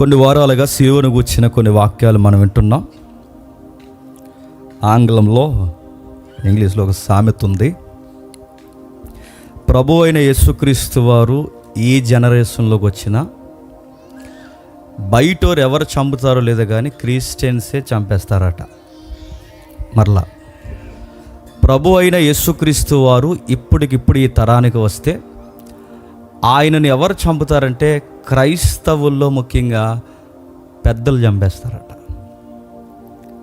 కొన్ని వారాలుగా సిలువను గూర్చిన కొన్ని వాక్యాలు మనం వింటున్నాం. ఆంగ్లంలో, ఇంగ్లీష్లో ఒక సామెత ఉంది. ప్రభు అయిన యేసుక్రీస్తు వారు ఈ జనరేషన్లోకి వచ్చిన బయటోరు ఎవరు చంపుతారో లేదో కానీ క్రిస్టియన్సే చంపేస్తారట. మరలా ప్రభు అయిన యేసుక్రీస్తు వారు ఇప్పటికిప్పుడు ఈ తరానికి వస్తే ఆయనని ఎవరు చంపుతారంటే క్రైస్తవుల్లో ముఖ్యంగా పెద్దలు చంపేస్తారట.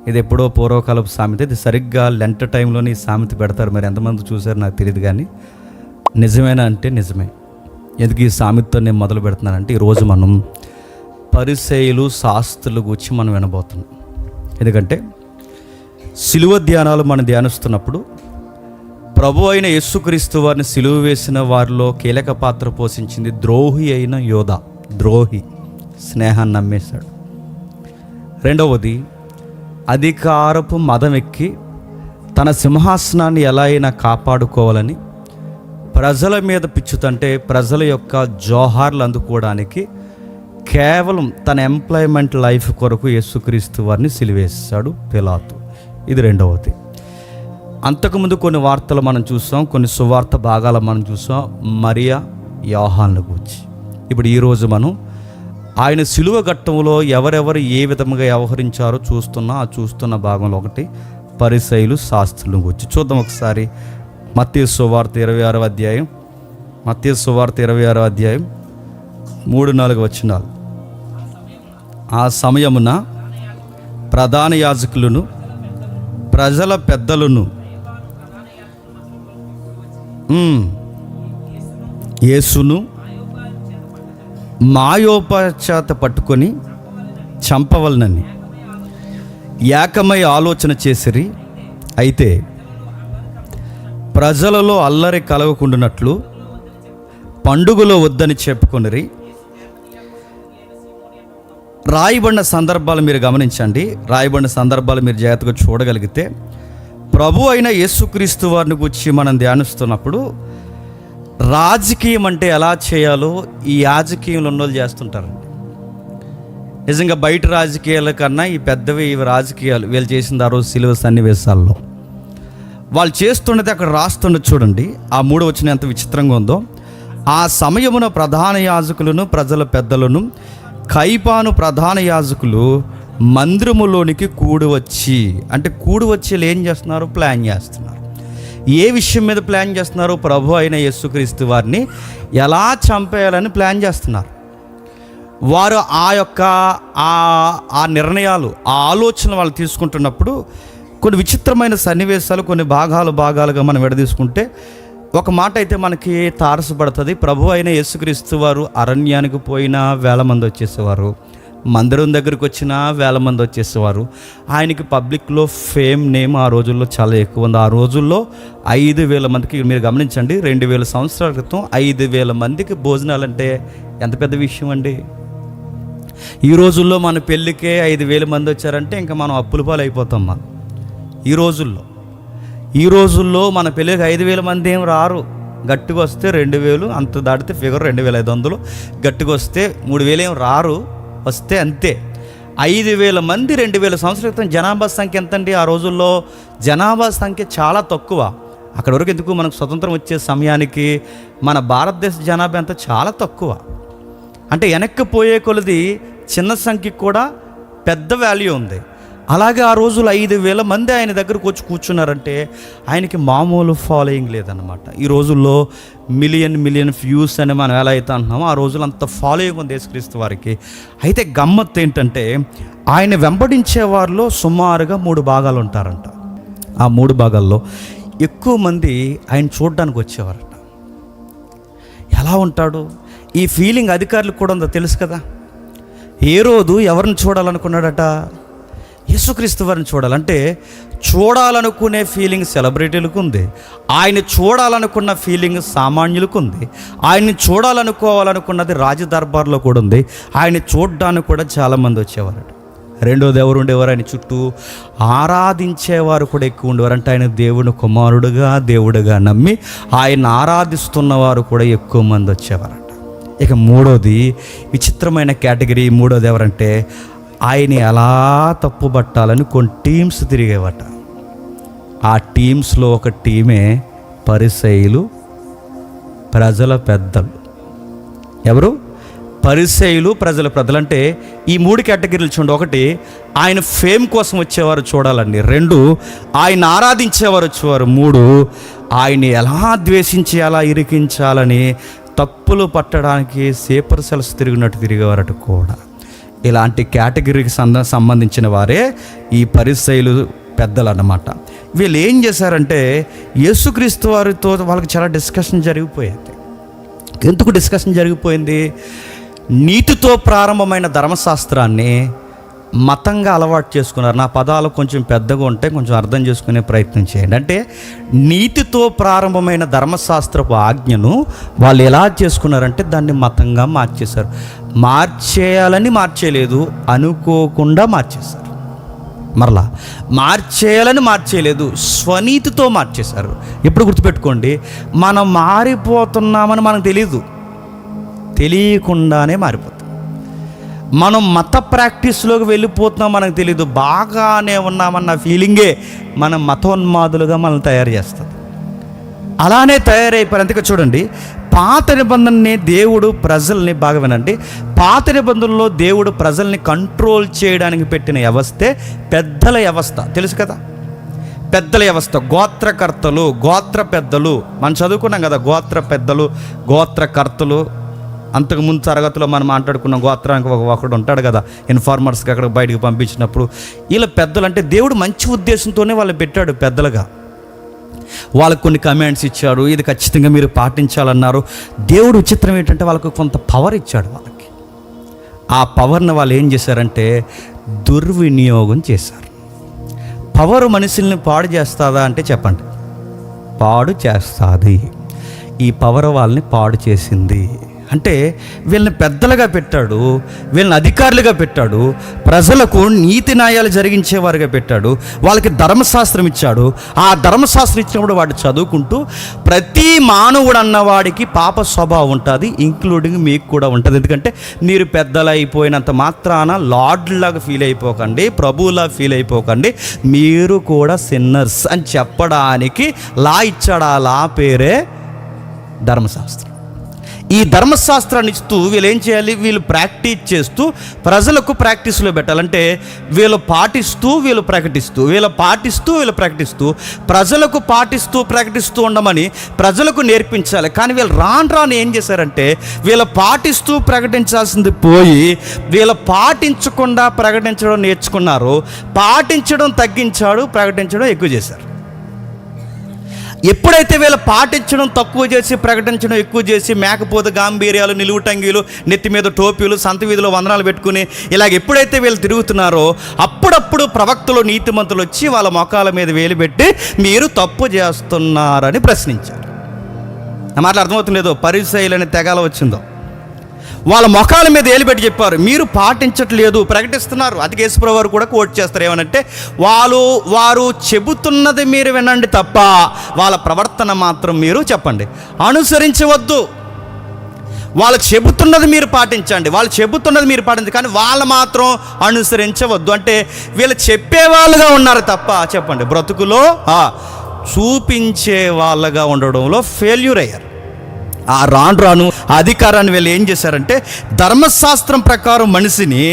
ఇది ఎప్పుడో పూర్వకాలపు సామెత. ఇది సరిగ్గా లెంట టైంలోనే ఈ సామెత పెడతారు. మరి ఎంతమంది చూసారు నాకు తెలియదు, కానీ నిజమేనా అంటే నిజమే. ఎందుకు ఈ సామెతతో నేను మొదలు పెడుతున్నానంటే ఈరోజు మనం పరిసయ్యులు శాస్త్రుల గురించి మనం వినబోతున్నాం. ఎందుకంటే సిలువ ధ్యానాలు మనం ధ్యానిస్తున్నప్పుడు ప్రభు అయిన యేసుక్రీస్తు వారిని సిలువ వేసిన వారిలో కీలక పాత్ర పోషించింది ద్రోహి అయిన యోధ. ద్రోహి స్నేహాన్ని నమ్మేశాడు. రెండవది, అధికారపు మదం ఎక్కి తన సింహాసనాన్ని ఎలా అయినా కాపాడుకోవాలని ప్రజల మీద పిచ్చుతంటే ప్రజల యొక్క జోహార్లు అందుకోవడానికి కేవలం తన ఎంప్లాయ్మెంట్ లైఫ్ కొరకు యేసుక్రీస్తు వారిని సిలువేశాడు పిలాతు. ఇది రెండవది. అంతకుముందు కొన్ని వార్తలు మనం చూసాం, కొన్ని సువార్త భాగాలు మనం చూసాం మరియా యోహాన్ల గురించి. ఇప్పుడు ఈరోజు మనం ఆయన సిలువ ఘట్టంలో ఎవరెవరు ఏ విధంగా వ్యవహరించారో చూస్తున్న భాగంలో ఒకటి పరిసయ్యులు శాస్త్రుల గురించి చూద్దాం. ఒకసారి మత్తయి సువార్త 26వ అధ్యాయం, మత్తయి సువార్త 26వ అధ్యాయం 3-4 వచనాలు. ఆ సమయమున ప్రధాన యాజకులను ప్రజల పెద్దలను యేసును మాయోపచేత పట్టుకొని చంపవలనని ఏకమై ఆలోచన చేసిరి. అయితే ప్రజలలో అల్లరి కలగకుండానట్లు పండుగలో వద్దని చెప్పుకొనిరి. రాయబడిన సందర్భాలు మీరు గమనించండి. రాయబడిన సందర్భాలు మీరు జాగ్రత్తగా చూడగలిగితే ప్రభు అయిన యేసుక్రీస్తు వారిని గురించి మనం ధ్యానిస్తున్నప్పుడు రాజకీయం అంటే ఎలా చేయాలో ఈ రాజకీయంలో ఉన్నోళ్ళు చేస్తుంటారండి. నిజంగా బయట రాజకీయాల కన్నా ఈ పెద్దవి ఇవి రాజకీయాలు వీళ్ళు చేసింది ఆ రోజు సిలువ సన్నివేశాల్లో వాళ్ళు చేస్తున్నది అక్కడ రాస్తున్నది చూడండి. ఆ 3 వచనం ఎంత విచిత్రంగా ఉందో. ఆ సమయమున ప్రధాన యాజకులను ప్రజల పెద్దలను కైపాను ప్రధాన యాజకులు మందిరములోనికి కూడి వచ్చి ఏం చేస్తున్నారు? ప్లాన్ చేస్తున్నారు. ఏ విషయం మీద ప్లాన్ చేస్తున్నారు? ప్రభు అయిన యేసుక్రీస్తు వారిని ఎలా చంపేయాలని ప్లాన్ చేస్తున్నారు. వారు ఆ నిర్ణయాలు, ఆ ఆలోచన వాళ్ళు తీసుకుంటున్నప్పుడు కొన్ని విచిత్రమైన సన్నివేశాలు, కొన్ని భాగాలుగా మనం విడదీసుకుంటే ఒక మాట అయితే మనకి తారసపడుతుంది. ప్రభు అయిన యేసుక్రీస్తు వారు అరణ్యానికి పోయినా వేల మంది వచ్చేసేవారు, మందిరం దగ్గరికి వచ్చినా వేల మంది వచ్చేసేవారు. ఆయనకి పబ్లిక్లో ఫేమ్ నేమ్ ఆ రోజుల్లో చాలా ఎక్కువ ఉంది. ఆ రోజుల్లో 5,000 మందికి, మీరు గమనించండి, 2,000 సంవత్సరాల క్రితం 5,000 మందికి భోజనాలంటే ఎంత పెద్ద విషయం అండి. ఈ రోజుల్లో మన పెళ్ళికే 5,000 మంది వచ్చారంటే ఇంకా మనం అప్పుల పాలు అయిపోతాం. మనం ఈ రోజుల్లో మన పెళ్ళికి 5,000 మంది ఏం రారు. గట్టిగా వస్తే 2,000, అంత దాటితే ఫిగర్ 2,500, గట్టిగా వస్తే 3,000 ఏం రారు, వస్తే అంతే. 5,000 మంది 2,000 సంవత్సరాల క్రితం జనాభా సంఖ్య ఎంతండి? ఆ రోజుల్లో జనాభా సంఖ్య చాలా తక్కువ. అక్కడ వరకు ఎందుకు, మనకు స్వతంత్రం వచ్చే సమయానికి మన భారతదేశ జనాభా ఎంత చాలా తక్కువ. అంటే వెనక్కి పోయే కొలది చిన్న సంఖ్యకు కూడా పెద్ద వాల్యూ ఉంది. అలాగే ఆ రోజులు 5,000 మంది ఆయన దగ్గరకు వచ్చి కూర్చున్నారంటే ఆయనకి మామూలు ఫాలోయింగ్ లేదన్నమాట. ఈ రోజుల్లో మిలియన్ వ్యూస్ అని మనం ఎలా అయితే అంటున్నామో ఆ రోజులు అంత ఫాలోయింగ్ ఉంది యేసుక్రీస్తు వారికి. అయితే గమ్మత్తు ఏంటంటే ఆయన వెంబడించే వారిలో సుమారుగా 3 భాగాలు ఉంటారంట. ఆ 3 భాగాల్లో ఎక్కువ మంది ఆయన చూడడానికి వచ్చేవారట. ఎలా ఉంటాడు? ఈ ఫీలింగ్ అధికారులకు కూడా ఉందో తెలుసు కదా. హేరోదు ఎవరిని చూడాలనుకున్నాడట? యేసుక్రీస్తు వారిని చూడాలంటే చూడాలనుకునే ఫీలింగ్ సెలబ్రిటీలకు ఉంది. ఆయన చూడాలనుకున్న ఫీలింగ్ సామాన్యులకు ఉంది. ఆయన్ని చూడాలనుకోవాలనుకున్నది రాజదర్బార్లో కూడా ఉంది. ఆయన్ని చూడడానికి కూడా చాలామంది వచ్చేవారు. రెండోది ఎవరు ఉండేవారు? ఆయన చుట్టూ ఆరాధించేవారు కూడా ఎక్కువ ఉండేవారు. అంటే ఆయన దేవుని కుమారుడుగా దేవుడుగా నమ్మి ఆయన ఆరాధిస్తున్నవారు కూడా ఎక్కువ మంది వచ్చేవారట. ఇక మూడోది విచిత్రమైన కేటగిరీ. మూడోది ఎవరంటే ఆయన ఎలా తప్పుబట్టాలని కొన్ని టీమ్స్ తిరిగేవట. ఆ టీమ్స్లో ఒక టీమే పరిసయ్యులు, ప్రజల పెద్దలు. ఎవరు? పరిసయ్యులు, ప్రజల పెద్దలు. అంటే ఈ 3 కేటగిరీలు చూడండి. ఒకటి, ఆయన ఫేమ్ కోసం వచ్చేవారు చూడాలండి. 2, ఆయన ఆరాధించేవారు వచ్చేవారు. 3, ఆయన్ని ఎలా ద్వేషించి ఎలా ఇరికించాలని తప్పులు పట్టడానికి సేపర్ సెల్స్ తిరిగినట్టు తిరిగేవారట కూడా. ఇలాంటి కేటగిరీకి సంబంధించిన వారే ఈ పరిసయ్యులు, పెద్దలు అన్నమాట. వీళ్ళు ఏం చేశారంటే యేసుక్రీస్తు వారితో వాళ్ళకి చాలా డిస్కషన్ జరిగిపోయింది. ఎందుకు డిస్కషన్ జరిగిపోయింది? నీతితో ప్రారంభమైన ధర్మశాస్త్రాన్ని మతంగా అలవాటు చేసుకున్నారు. నా పదాలు కొంచెం పెద్దగా ఉంటే కొంచెం అర్థం చేసుకునే ప్రయత్నం చేయండి. అంటే నీతితో ప్రారంభమైన ధర్మశాస్త్రపు ఆజ్ఞను వాళ్ళు ఎలా చేసుకున్నారంటే దాన్ని మతంగా మార్చేశారు. మార్చేయాలని మార్చేయలేదు, అనుకోకుండా మార్చేశారు. మరలా మార్చేయాలని మార్చేయలేదు, స్వనీతితో మార్చేశారు. ఎప్పుడు గుర్తుపెట్టుకోండి, మనం మారిపోతున్నామని మనకు తెలియకుండానే మారిపోతాం. మనం మత ప్రాక్టీస్లోకి వెళ్ళిపోతున్నాం మనకు తెలియదు. బాగానే ఉన్నామన్న ఫీలింగే మనం మతోన్మాదులుగా మనం తయారు చేస్తుంది. అలానే తయారైపోయారు. అందుకే చూడండి, పాత నిబంధనని దేవుడు ప్రజల్ని, బాగా వినండి, పాత నిబంధనలో దేవుడు ప్రజల్ని కంట్రోల్ చేయడానికి పెట్టిన వ్యవస్థే పెద్దల వ్యవస్థ. తెలుసు కదా, పెద్దల వ్యవస్థ. గోత్రకర్తలు, గోత్ర పెద్దలు. మనం చదువుకున్నాం కదా, గోత్ర పెద్దలు, గోత్రకర్తలు. అంతకుముందు తరగతిలో మనం మాట్లాడుకున్న గోత్రానికి ఒకడు ఉంటాడు కదా, ఇన్ఫార్మర్స్కి అక్కడ బయటకు పంపించినప్పుడు. వీళ్ళ పెద్దలు అంటే దేవుడు మంచి ఉద్దేశంతోనే వాళ్ళు పెట్టాడు పెద్దలుగా. వాళ్ళకు కొన్ని కమాండ్స్ ఇచ్చాడు, ఇది ఖచ్చితంగా మీరు పాటించాలన్నారు. దేవుడు విచిత్రం ఏంటంటే వాళ్ళకు కొంత పవర్ ఇచ్చాడు వాళ్ళకి. ఆ పవర్ని వాళ్ళు ఏం చేశారంటే దుర్వినియోగం చేశారు. పవర్ మనుషుల్ని పాడు చేస్తుందా అంటే చెప్పండి, పాడు చేస్తుంది. ఈ పవర్ వాళ్ళని పాడు చేసింది. అంటే వీళ్ళని పెద్దలుగా పెట్టాడు, వీళ్ళని అధికారులుగా పెట్టాడు, ప్రజలకు నీతి న్యాయాలు జరిగించేవారుగా పెట్టాడు, వాళ్ళకి ధర్మశాస్త్రం ఇచ్చాడు. ఆ ధర్మశాస్త్రం ఇచ్చినప్పుడు వాడు చదువుకుంటూ, ప్రతి మానవుడు అన్నవాడికి పాప స్వభావం ఉంటుంది, ఇంక్లూడింగ్ మీకు కూడా ఉంటుంది. ఎందుకంటే మీరు పెద్దలు అయిపోయినంత మాత్రాన లార్డ్లాగా ఫీల్ అయిపోకండి, ప్రభువులా ఫీల్ అయిపోకండి, మీరు కూడా సిన్నర్స్ అని చెప్పడానికి లా ఇచ్చాడు. ఆ లా పేరే ధర్మశాస్త్రం. ఈ ధర్మశాస్త్రాన్ని ఇస్తూ వీళ్ళు ఏం చేయాలి, వీళ్ళు ప్రాక్టీస్ చేస్తూ ప్రజలకు ప్రాక్టీస్లో పెట్టాలంటే వీళ్ళు పాటిస్తూ వీళ్ళు ప్రకటిస్తూ, వీళ్ళు పాటిస్తూ వీళ్ళు ప్రకటిస్తూ, ప్రజలకు పాటిస్తూ ప్రకటిస్తూ ఉండమని ప్రజలకు నేర్పించాలి. కానీ వీళ్ళు రాను ఏం చేశారంటే వీళ్ళు పాటిస్తూ ప్రకటించాల్సింది పోయి వీళ్ళు పాటించకుండా ప్రకటించడం నేర్చుకున్నారు. పాటించడం తగ్గించాడు, ప్రకటించడం ఎక్కువ చేశారు. ఎప్పుడైతే వీళ్ళు పాటించడం తక్కువ చేసి ప్రకటించడం ఎక్కువ చేసి, మేకపోతే గాంభీర్యాలు, నిలువుటంగీలు, నెత్తి మీద టోపీలు, సంత వీధిలో వందనాలు పెట్టుకుని ఇలాగ ఎప్పుడైతే వీళ్ళు తిరుగుతున్నారో అప్పుడప్పుడు ప్రవక్తలు, నీతిమంతులు వచ్చి వాళ్ళ మొఖాల మీద వేలు పెట్టి మీరు తప్పు చేస్తున్నారని ప్రశ్నించారు. నా మాటలు అర్థమవుతుంది లేదో, పరిసయ్యులని తెగాల వచ్చిందో వాళ్ళ మొఖాల మీద ఏలిపెట్టి చెప్పారు, మీరు పాటించట్లేదు, ప్రకటిస్తున్నారు. అది యేసుప్రభువు వారు కూడా కోట్ చేస్తారు. ఏమనంటే వారు చెబుతున్నది మీరు వినండి తప్ప వాళ్ళ ప్రవర్తన మాత్రం మీరు చెప్పండి అనుసరించవద్దు. వాళ్ళు చెబుతున్నది మీరు పాటించండి, వాళ్ళు చెబుతున్నది మీరు పాటించండి, కానీ వాళ్ళు మాత్రం అనుసరించవద్దు. అంటే వీళ్ళు చెప్పేవాళ్ళుగా ఉన్నారు తప్ప చెప్పండి బ్రతుకులో చూపించే వాళ్ళగా ఉండడంలో ఫెయిల్యూర్ అయ్యారు. ఆ రాను అధికారాన్ని వీళ్ళు ఏం చేశారంటే ధర్మశాస్త్రం ప్రకారం మనిషిని,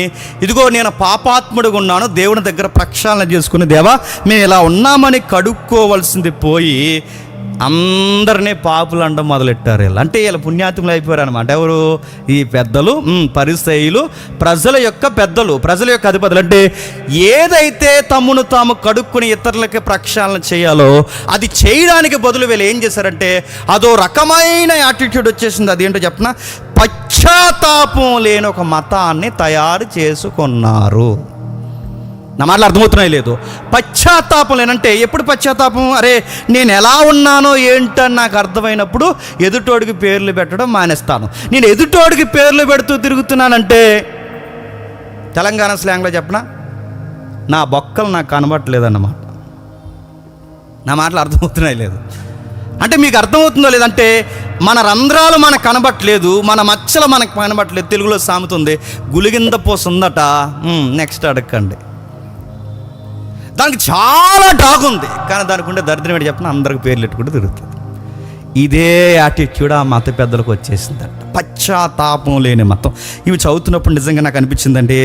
ఇదిగో నేను పాపాత్ముడిగా ఉన్నాను, దేవుని దగ్గర ప్రక్షాళన చేసుకుని, దేవా మేము ఇలా ఉన్నామని కడుక్కోవలసింది పోయి అందరినీ పాపులు అనడం మొదలెట్టారు. వీళ్ళు అంటే వీళ్ళు పుణ్యాత్ములు అయిపోయారు అనమాట. ఎవరు? ఈ పెద్దలు, పరిసయ్యులు, ప్రజల యొక్క పెద్దలు, ప్రజల యొక్క అధిపతులు. అంటే ఏదైతే తమను తాము కడుక్కుని ఇతరులకి ప్రక్షాళన చేయాలో అది చేయడానికి బదులు వీళ్ళు ఏం చేశారంటే అదో రకమైన యాటిట్యూడ్ వచ్చేసింది. అదేంటో చెప్పిన పశ్చాత్తాపం లేని ఒక మతాన్ని తయారు చేసుకున్నారు. నా మాటలు అర్థమవుతున్నాయి లేదు? పశ్చాత్తాపం లేనంటే ఎప్పుడు పశ్చాత్తాపం? అరే నేను ఎలా ఉన్నానో ఏంటని నాకు అర్థమైనప్పుడు ఎదుటోడికి పేర్లు పెట్టడం మానేస్తాను. నేను ఎదుటోడికి పేర్లు పెడుతూ తిరుగుతున్నానంటే తెలంగాణ స్లాంగ్లో చెప్పనా, నా బొక్కలు నాకు కనబట్టలేదన్నమాట. నా మాటలు అర్థమవుతున్నాయి లేదు? అంటే మీకు అర్థమవుతుందో లేదంటే మన రంధ్రాలు మనకు కనబట్టలేదు, మన మచ్చలు మనకు కనబట్టలేదు. తెలుగులో సామెత ఉంది, గులిగింద పోసుందట. నెక్స్ట్ అడగండి. దానికి చాలా డాగ్ ఉంది, కానీ దానికి ఉండే దరిద్రం ఏంటి చెప్పిన, అందరికి పేర్లు పెట్టుకుంటూ తిరుగుతుంది. ఇదే యాటిట్యూడ్ ఆ మత పెద్దలకు వచ్చేసిందంట, పశ్చాత్తాపం లేని మతం. ఇవి చదువుతున్నప్పుడు నిజంగా నాకు అనిపించిందండి,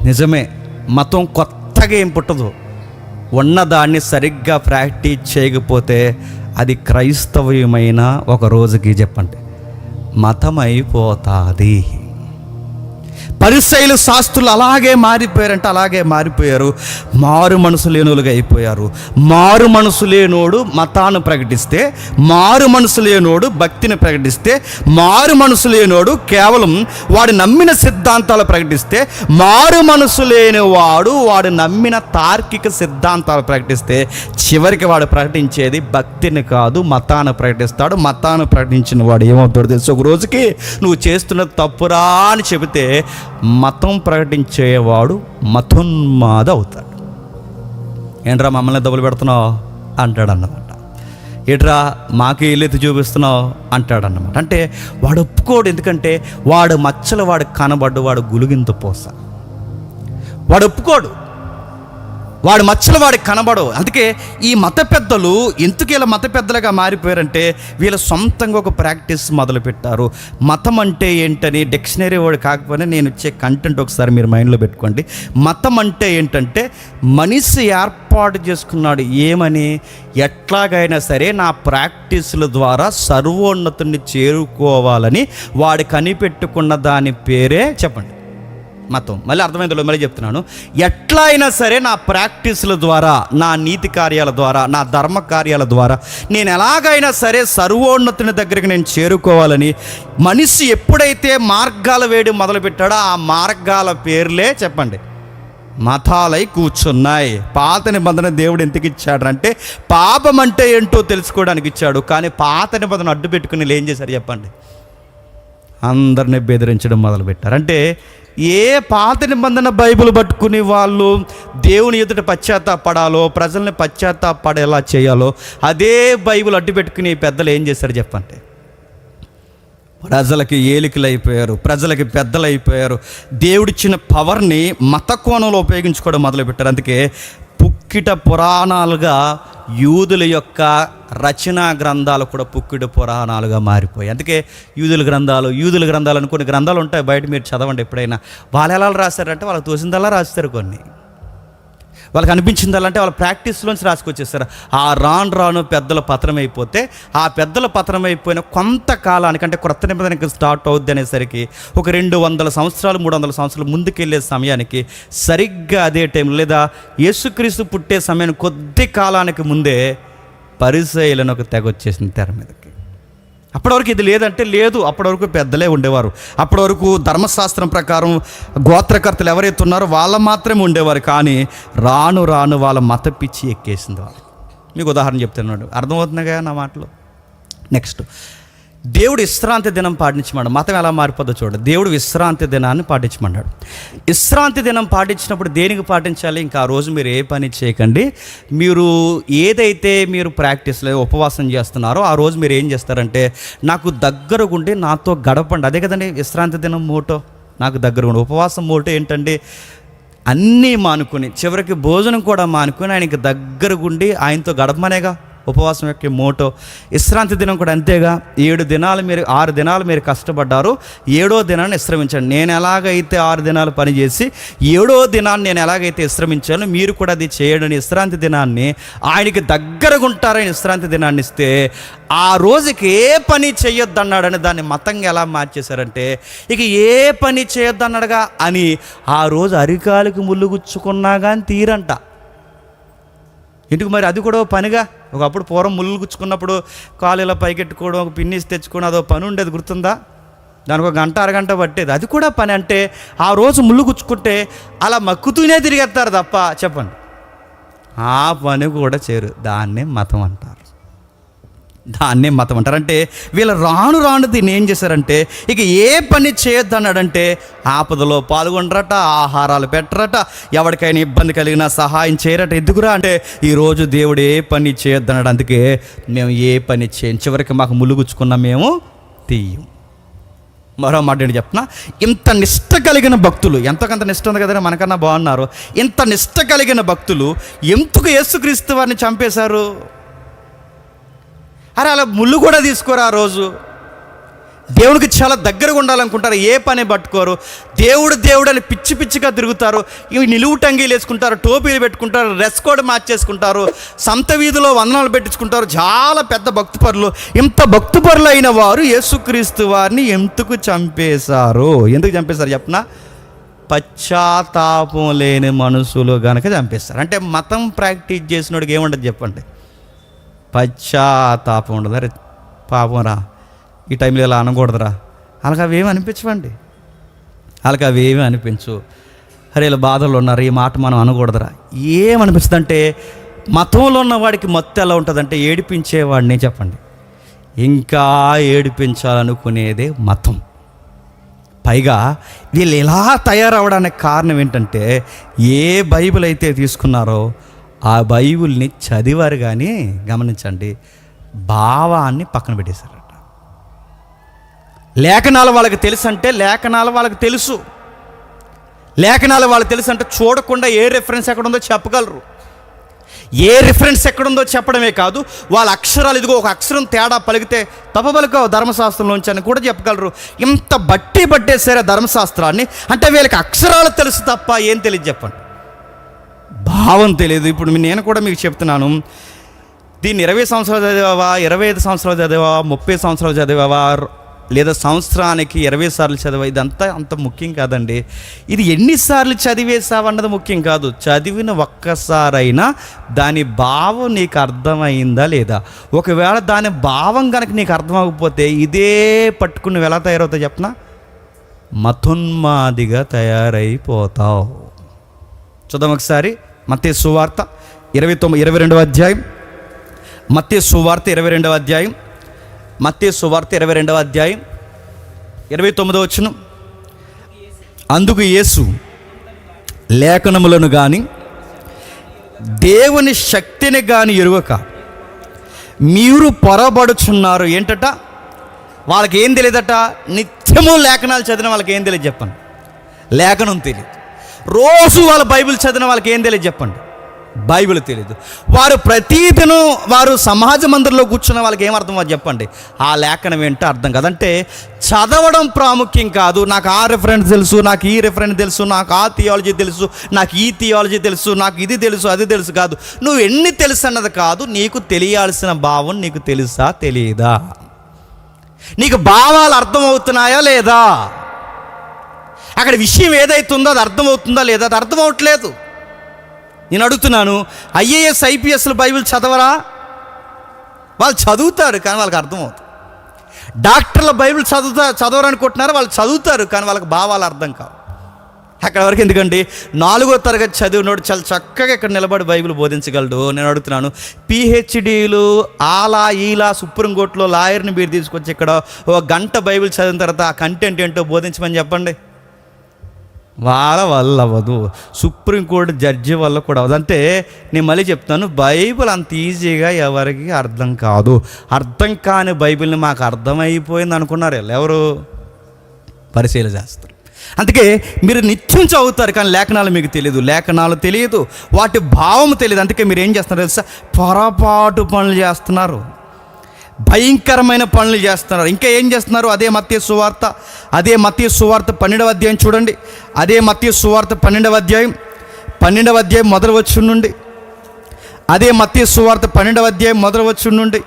నిజమే మతం కొత్తగా ఏం పుట్టదు. ఉన్నదాన్ని సరిగ్గా ప్రాక్టీస్ చేయకపోతే అది క్రైస్తవ్యమైన ఒక రోజుకి చెప్పండి మతం అయిపోతుంది. పరిసయ్యులు శాస్త్రులు అలాగే మారిపోయారంటే అలాగే మారిపోయారు. మారు మనసు లేనోలుగా అయిపోయారు. మారు మనసు లేనోడు మతాన్ని ప్రకటిస్తే, మారు మనసు లేనోడు భక్తిని ప్రకటిస్తే, మారు మనసు లేనోడు కేవలం వాడు నమ్మిన సిద్ధాంతాలు ప్రకటిస్తే, మారు మనసు లేనివాడు వాడు నమ్మిన తార్కిక సిద్ధాంతాలు ప్రకటిస్తే, చివరికి వాడు ప్రకటించేది భక్తిని కాదు, మతాన్ని ప్రకటిస్తాడు. మతాన్ని ప్రకటించిన వాడు ఏమవుతాడు తెలుసు, ఒక రోజుకి నువ్వు చేస్తున్న తప్పురా అని చెబితే మతం ప్రకటించేవాడు మతోన్మాద అవుతాడు. ఏంట్రా మమ్మల్ని దెబ్బలు పెడుతున్నావు అంటాడన్నమాట. ఏట్రా మాకే ఇల్లెత్తి చూపిస్తున్నావు అంటాడన్నమాట. అంటే వాడు ఒప్పుకోడు, ఎందుకంటే వాడు మచ్చలు వాడు కనబడ్డు, వాడు గులిగింత పోస, వాడు ఒప్పుకోడు, వాడు మచ్చలు వాడికి కనబడవు. అందుకే ఈ మత పెద్దలు ఎందుకు ఇలా మత పెద్దలుగా మారిపోయారంటే వీళ్ళ సొంతంగా ఒక ప్రాక్టీస్ మొదలుపెట్టారు. మతం అంటే ఏంటని డిక్షనరీ వాడు కాకపోయినా నేను ఇచ్చే కంటెంట్ ఒకసారి మీరు మైండ్లో పెట్టుకోండి. మతం అంటే ఏంటంటే మనిషి ఏర్పాటు చేసుకున్నాడు ఏమని, ఎట్లాగైనా సరే నా ప్రాక్టీసుల ద్వారా సర్వోన్నతుని చేరుకోవాలని వాడు కనిపెట్టుకున్న దాని పేరే చెప్పండి మతం. మళ్ళీ అర్థమైందో మళ్ళీ చెప్తున్నాను. ఎట్లా అయినా సరే నా ప్రాక్టీసుల ద్వారా, నా నీతి కార్యాల ద్వారా, నా ధర్మ కార్యాల ద్వారా నేను ఎలాగైనా సరే సర్వోన్నతుని దగ్గరికి నేను చేరుకోవాలని మనిషి ఎప్పుడైతే మార్గాలు వేయడం మొదలుపెట్టాడో ఆ మార్గాల పేర్లే చెప్పండి మతాలై కూర్చున్నాయి. పాత నిబంధన దేవుడు ఎందుకు ఇచ్చాడంటే పాపం అంటే ఏంటో తెలుసుకోవడానికి ఇచ్చాడు. కానీ పాత నిబంధన అడ్డు పెట్టుకుని ఏం చేశారు చెప్పండి, అందరినీ బెదిరించడం మొదలుపెట్టారు. అంటే ఏ పాత నిబంధన బైబిల్ పట్టుకుని వాళ్ళు దేవుని ఎదుట పశ్చాత్తాపడాలో, ప్రజల్ని పశ్చాత్తాపడేలా చేయాలో అదే బైబిల్ అడ్డు పెట్టుకుని పెద్దలు ఏం చేశారు చెప్పండి, ప్రజలకి ఏలికలు అయిపోయారు, ప్రజలకి పెద్దలు అయిపోయారు. దేవుడిచ్చిన పవర్ని మత కోణంలో ఉపయోగించుకోవడం మొదలుపెట్టారు. అందుకే పుక్కిట పురాణాలుగా యూదుల యొక్క రచనా గ్రంథాలు కూడా పుక్కిట పురాణాలుగా మారిపోయాయి. అందుకే యూదుల గ్రంథాలు అని కొన్ని గ్రంథాలు ఉంటాయి బయట, మీరు చదవండి ఎప్పుడైనా. వాళ్ళు ఎలా రాస్తారంటే వాళ్ళకి తోసిందల్లా రాస్తారు, కొన్ని వాళ్ళకి అనిపించిందల్లంటే వాళ్ళ ప్రాక్టీస్లోంచి రాసుకొచ్చేస్తారు. ఆ రాను పెద్దల పతనం అయిపోతే, ఆ పెద్దల పతనం అయిపోయిన కొంతకాలానికి అంటే క్రొత్త నిబంధనకి స్టార్ట్ అవుద్ది అనేసరికి ఒక 200 సంవత్సరాలు 300 సంవత్సరాలు ముందుకెళ్ళే సమయానికి సరిగ్గా అదే టైం లేదా యేసుక్రీస్తు పుట్టే సమయానికి కొద్ది కాలానికి ముందే పరిసయ్యులను ఒక తెగ వచ్చేసింది తెర మీదకి. అప్పటివరకు ఇది లేదంటే లేదు, అప్పటివరకు పెద్దలే ఉండేవారు. అప్పటివరకు ధర్మశాస్త్రం ప్రకారం గోత్రకర్తలు ఎవరైతే ఉన్నారో వాళ్ళ మాత్రమే ఉండేవారు. కానీ రాను వాళ్ళ మత పిచ్చి ఎక్కేసింది వాళ్ళు. మీకు ఉదాహరణ చెప్తున్నాడు, అర్థమవుతుందిగా నా మాటలు. నెక్స్ట్, దేవుడు విశ్రాంతి దినం పాటించమన్నాడు. మతం ఎలా మారిపోద్దో చూడండి. దేవుడు విశ్రాంతి దినాన్ని పాటించమన్నాడు. విశ్రాంతి దినం పాటించినప్పుడు దేనికి పాటించాలి? ఇంకా ఆ రోజు మీరు ఏ పని చేయకండి. మీరు ఏదైతే మీరు ప్రాక్టీస్లో ఉపవాసం చేస్తున్నారో ఆ రోజు మీరు ఏం చేస్తారంటే నాకు దగ్గరగుండి నాతో గడపండి. అదే కదండి విశ్రాంతి దినం మోటో, నాకు దగ్గరగుండి. ఉపవాసం మోటో ఏంటండి, అన్నీ మానుకొని చివరికి భోజనం కూడా మానుకొని ఆయనకి దగ్గరగుండి ఆయనతో గడపమనేగా ఉపవాసం యొక్క మోటో. విశ్రాంతి దినం కూడా అంతేగా. 6 దినాలు మీరు కష్టపడ్డారు, 7వ దినాన్ని విశ్రమించండి. నేను ఎలాగైతే 6 దినాలు పనిచేసి 7వ దినాన్ని నేను ఎలాగైతే విశ్రమించానో మీరు కూడా అది చేయడని విశ్రాంతి దినాన్ని ఆయనకి దగ్గరగా ఉంటారని విశ్రాంతి దినాన్ని ఇస్తే ఆ రోజుకి ఏ పని చేయొద్దన్నాడని దాన్ని మతంగా ఎలా మార్చేశారంటే ఇక ఏ పని చేయొద్దన్నాడుగా అని ఆ రోజు అరికాలికి ముళ్ళు గుచ్చుకున్నా కానీ తీరంట. ఇంటికి మరి అది కూడా పనిగా. ఒకప్పుడు పూర్వం ముళ్ళు గుచ్చుకున్నప్పుడు కాలు ఇలా పైకెట్టుకోవడం, ఒక పిన్నిస్ తెచ్చుకోవడం, అదో పని ఉండేది, గుర్తుందా? దానికి 1 గంట అరగంట పట్టేది. అది కూడా పని. అంటే ఆ రోజు ముళ్ళు గుచ్చుకుంటే అలా మక్కుతూనే తిరిగేస్తారు తప్ప చెప్పండి ఆ పని కూడా చేరు. దాన్నే మతం అంటారు. దాన్నే మతం అంటారు. అంటే వీళ్ళ రాను రాను దీన్ని ఏం చేశారంటే, ఇక ఏ పని చేయొద్దు అన్నాడంటే ఆపదలో పాల్గొనరట, ఆహారాలు పెట్టరట, ఎవరికైనా ఇబ్బంది కలిగినా సహాయం చేయరట. ఎందుకురా అంటే ఈరోజు దేవుడు ఏ పని చేయొద్దు అన్నాడు, అందుకే మేము ఏ పని చేయం, చివరికి మాకు ములుగుచ్చుకున్నా మేము తీయం. మరో మాట ఏంటి చెప్తున్నా, ఇంత నిష్ట కలిగిన భక్తులు, ఎంతకంత నిష్ట ఉంది కదా, మనకన్నా బాగున్నారు, ఇంత నిష్ట కలిగిన భక్తులు ఎందుకు యేసుక్రీస్తు వారిని చంపేశారు? అరే అలా ముళ్ళు కూడా తీసుకోరు. ఆ రోజు దేవునికి చాలా దగ్గరగా ఉండాలనుకుంటారు, ఏ పని పట్టుకోరు. దేవుడు దేవుడు అని పిచ్చి పిచ్చిగా తిరుగుతారు. ఇవి నిలువు టంగీలు వేసుకుంటారు, టోపీలు పెట్టుకుంటారు, డ్రెస్ కోడ్ మార్చేసుకుంటారు, సంత వీధిలో వందనాలు పెట్టించుకుంటారు. చాలా పెద్ద భక్తిపరులు. ఇంత భక్తిపరులు అయిన వారు యేసుక్రీస్తు వారిని ఎందుకు చంపేశారు? ఎందుకు చంపేశారు చెప్పనా? పశ్చాత్తాపం లేని మనుషులు గనక చంపేస్తారు. అంటే మతం ప్రాక్టీస్ చేసినోడికి ఏముండదు చెప్పండి? పశ్చాత్తాపం ఉండదు. అరే పాపం రా, ఈ టైంలో ఇలా అనకూడదురా, వాళ్ళకి అవేమి అనిపించవండి, వాళ్ళకి అవేమి అనిపించు. అరే ఇలా బాధల్లో ఉన్నారు, ఈ మాట మనం అనకూడదురా, ఏమనిపిస్తుంది అంటే మతంలో ఉన్న వాడికి మొత్తం ఎలా ఉంటుందంటే ఏడిపించేవాడిని చెప్పండి, ఇంకా ఏడిపించాలనుకునేదే మతం. పైగా వీళ్ళు ఇలా తయారవడానికి కారణం ఏంటంటే, ఏ బైబిల్ అయితే తీసుకున్నారో ఆ బైబిల్ని చదివారు కానీ, గమనించండి, భావాన్ని పక్కన పెట్టేశారట. లేఖనాలు వాళ్ళకి తెలుసు అంటే లేఖనాలు వాళ్ళకి తెలుసు, లేఖనాలు వాళ్ళకి తెలుసు అంటే చూడకుండా ఏ రిఫరెన్స్ ఎక్కడుందో చెప్పగలరు. ఏ రిఫరెన్స్ ఎక్కడుందో చెప్పడమే కాదు, వాళ్ళ అక్షరాలు, ఇదిగో ఒక అక్షరం తేడా పలికితే తప్పబలకవు ధర్మశాస్త్రంలోంచి అని కూడా చెప్పగలరు. ఇంత పట్టేసారే ధర్మశాస్త్రాన్ని. అంటే వీళ్ళకి అక్షరాలు తెలుసు తప్ప ఏం తెలియదు చెప్పండి, భావం తెలియదు. ఇప్పుడు నేను కూడా మీకు చెప్తున్నాను, దీన్ని 20 సంవత్సరాలు చదివావా, 25 సంవత్సరాలు చదివావా, 30 సంవత్సరాలు చదివావా, లేదా సంవత్సరానికి 20 సార్లు చదివా, ఇదంతా అంత ముఖ్యం కాదండి. ఇది ఎన్నిసార్లు చదివేసావన్నది ముఖ్యం కాదు. చదివిన ఒక్కసారైనా దాని భావం నీకు అర్థమైందా లేదా? ఒకవేళ దాని భావం కనుక నీకు అర్థమవకపోతే ఇదే పట్టుకుని ఎలా తయారవుతావు చెప్పనా? మతోన్మాదిగా తయారైపోతావు. చూద్దాం ఒకసారి మత్తయి సువార్త 22వ అధ్యాయం. మత్తయి సువార్త 22వ అధ్యాయం. మత్తయి సువార్త 22వ అధ్యాయం 29వ వచనం. అందుకు యేసు లేఖనములను కానీ దేవుని శక్తిని కానీ ఎరుగక మీరు పొరబడుచున్నారు. ఏంటట? వాళ్ళకి ఏం తెలియదట? నిత్యము లేఖనాలు చదివిన వాళ్ళకి ఏం తెలియదు చెప్పండి? లేఖనం తెలియదు. రోజు వాళ్ళ బైబిల్ చదివిన వాళ్ళకి ఏం తెలియదు చెప్పండి? బైబిల్ తెలియదు. వారు ప్రతిదినం వారు సమాజ మందిరంలో కూర్చున్న వాళ్ళకి ఏం అర్థం అది చెప్పండి? ఆ లేఖనం ఏంటో అర్థం కాదంటే చదవడం ప్రాముఖ్యం కాదు. నాకు ఆ రిఫరెన్స్ తెలుసు, నాకు ఈ రిఫరెన్స్ తెలుసు, నాకు ఆ థియాలజీ తెలుసు, నాకు ఈ థియాలజీ తెలుసు, నాకు ఇది తెలుసు, అది తెలుసు కాదు. నువ్వు ఎన్ని తెలుసు అన్నది కాదు, నీకు తెలియాల్సిన భావం నీకు తెలుసా తెలియదా? నీకు భావాలు అర్థమవుతున్నాయా లేదా? అక్కడ విషయం ఏదైతుందో అది అర్థమవుతుందా లేదా? అది అర్థమవట్లేదు. నేను అడుగుతున్నాను, ఐఏఎస్ ఐపీఎస్లు బైబిల్ చదవరా? వాళ్ళు చదువుతారు కానీ వాళ్ళకి అర్థమవుతుంది. డాక్టర్ల బైబిల్ చదవరనుకుంటున్నారు, వాళ్ళు చదువుతారు కానీ వాళ్ళకి భావాలు అర్థం కావు. అక్కడ వరకు ఎందుకండి, 4వ తరగతి చదివినోడు చాలా చక్కగా ఇక్కడ నిలబడి బైబిల్ బోధించగలడు. నేను అడుగుతున్నాను, పిహెచ్డీలు ఆలా ఈలా సుప్రీంకోర్టులో లాయర్ని మీరు తీసుకొచ్చి ఇక్కడ ఒక గంట బైబిల్ చదివిన తర్వాత ఆ కంటెంట్ ఏంటో బోధించమని చెప్పండి. వాళ్ళ వల్ల అవ్వదు, సుప్రీంకోర్టు జడ్జి వల్ల కూడా అవ్వదు. అంటే నేను మళ్ళీ చెప్తాను, బైబిల్ అంత ఈజీగా ఎవరికి అర్థం కాదు. అర్థం కాని బైబిల్ని మాకు అర్థమైపోయింది అనుకున్నారు ఎవరు? పరిశీలన చేస్తారు. అందుకే మీరు నిత్యం చదువుతారు కానీ లేఖనాలు మీకు తెలియదు. లేఖనాలు తెలియదు, వాటి భావం తెలియదు. అందుకే మీరు ఏం చేస్తున్నారు తెలుసా? పొరపాటు పనులు చేస్తున్నారు, భయంకరమైన పనులు చేస్తున్నారు. ఇంకా ఏం చేస్తున్నారు? అదే మత్తయి సువార్త 12వ అధ్యాయం చూడండి. అదే మత్తయి సువార్త 12వ అధ్యాయం మొదలు వచ్చి నుండి, అదే మత్తయి సువార్త 12వ అధ్యాయం మొదలు వచ్చి నుండి,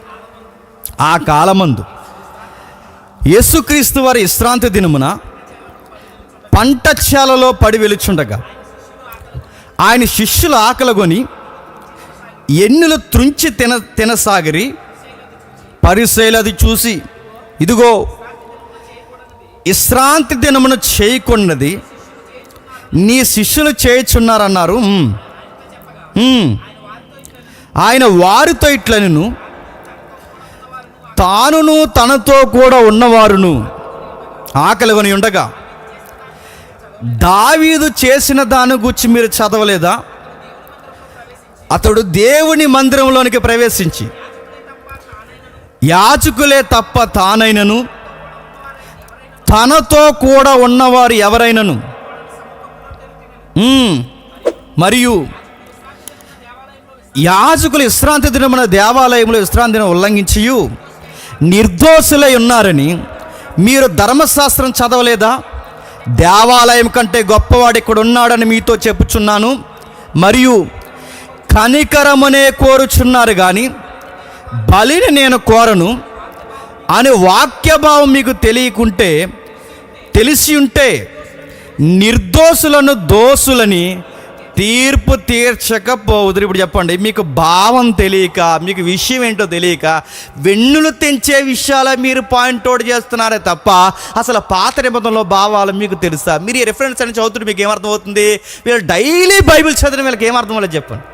ఆ కాలమందు యేసుక్రీస్తు వారి విశ్రాంతి దినమున పంట చేలలో పడి వెలుచుండగా ఆయన శిష్యులు ఆకలిగొని ఎన్నులు త్రుంచి తినసాగిరి. పరిసయ్యులు అది చూసి, ఇదిగో విశ్రాంతి దినమును చేయకున్నది నీ శిష్యులు చేయుచున్నారన్నారు. ఆయన వారితో ఇట్లనెను, తానును తనతో కూడా ఉన్నవారును ఆకలిగొని ఉండగా దావీదు చేసిన దాని గురించి మీరు చదవలేదా? అతడు దేవుని మందిరంలోనికి ప్రవేశించి యాజకులే తప్ప తానైనను తనతో కూడా ఉన్నవారు ఎవరైనను మరియు యాజకులు విశ్రాంతి దినమున దేవాలయంలో విశ్రాంతి దినం ఉల్లంఘించి నిర్దోషులై ఉన్నారని మీరు ధర్మశాస్త్రం చదవలేదా? దేవాలయం కంటే గొప్పవాడు ఇక్కడ ఉన్నాడని మీతో చెప్పుచున్నాను. మరియు కనికరమనే కోరుచున్నారు కానీ బలిని నేను కోరను అని వాక్యభావం మీకు తెలిసి ఉంటే నిర్దోషులను దోషులని తీర్పు తీర్చకపోవుదురు. ఇప్పుడు చెప్పండి, మీకు భావం తెలియక, మీకు విషయం ఏంటో తెలియక వెన్నులు తెంచే విషయాల మీరు పాయింట్ అవుట్ చేస్తున్నారే తప్ప అసలు పాత నిబంధనలో భావాలు మీకు తెలుసా? మీరు ఈ రెఫరెన్స్ అని చదువుతుంటే మీకు ఏమర్థం అవుతుంది? వీళ్ళు డైలీ బైబిల్ చదివిన వీళ్ళకి ఏమర్థం అవ్వలేదు చెప్పండి.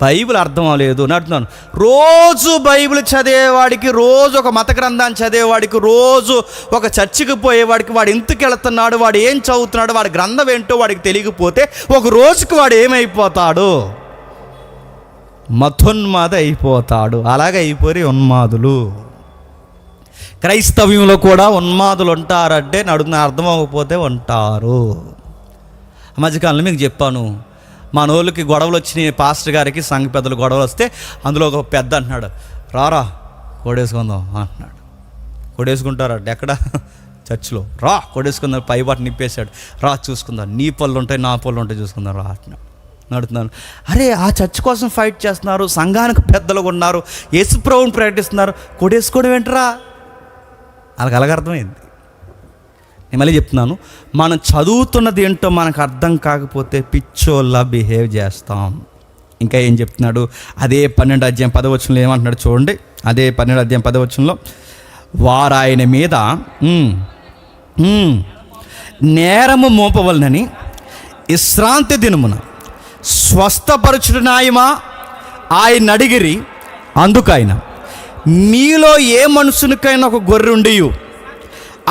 బైబిల్ అర్థం అవ్వలేదు అని అంటున్నాను. రోజు బైబిల్ చదివేవాడికి, రోజు ఒక మత గ్రంథాన్ని చదివేవాడికి, రోజు ఒక చర్చికి పోయేవాడికి వాడు ఎందుకు వెళుతున్నాడు, వాడు ఏం చదువుతున్నాడు, వాడి గ్రంథం ఏంటో వాడికి తెలియకపోతే ఒక రోజుకి వాడు ఏమైపోతాడు? మతోన్మాద అయిపోతాడు. అలాగే అయిపోయి ఉన్మాదులు. క్రైస్తవ్యంలో కూడా ఉన్మాదులు ఉంటారంటే అర్థం అవ్వకపోతే ఉంటారు. మధ్యకాలంలో మీకు చెప్పాను, మనోళ్ళకి గొడవలు వచ్చినాయి. పాస్టర్ గారికి సంఘ పెద్దలు గొడవలు వస్తే అందులో ఒక పెద్ద అంటున్నాడు, రారా కోడేసుకుందాం అంటున్నాడు. కోడేసుకుంటారట ఎక్కడ? చర్చిలో. రా కోడేసుకుందాం. పై బాట నిప్పేశాడు. రా చూసుకుందాం, నీ పళ్ళు ఉంటాయి నా పళ్ళు ఉంటాయి చూసుకుందాం రా అంటున్నాడు. నడుతున్నాను. అరే ఆ చర్చ్ కోసం ఫైట్ చేస్తున్నారు, సంఘానికి పెద్దలుగా ఉన్నారు, యేసుప్రభువుని ప్రకటిస్తున్నారు, కోడేసుకోవడం ఏంటరా? వాళ్ళకి అలాగ అర్థమైంది. నేను మళ్ళీ చెప్తున్నాను, మనం చదువుతున్నది ఏంటో మనకు అర్థం కాకపోతే పిచ్చోళ్ళ బిహేవ్ చేస్తాం. ఇంకా ఏం చెప్తున్నాడు? అదే 12 అధ్యాయం 10వ వచనంలో ఏమంటున్నాడు చూడండి. అదే 12 అధ్యాయం 10వ వచనంలో, వారు ఆయన మీద నేరము మోపవలనని విశ్రాంతి దినమున స్వస్థపరచుడు న్యాయమా ఆయన అడిగిరి. అందుకైన మీలో ఏ మనుషునికైనా ఒక గొర్రె ఉండియు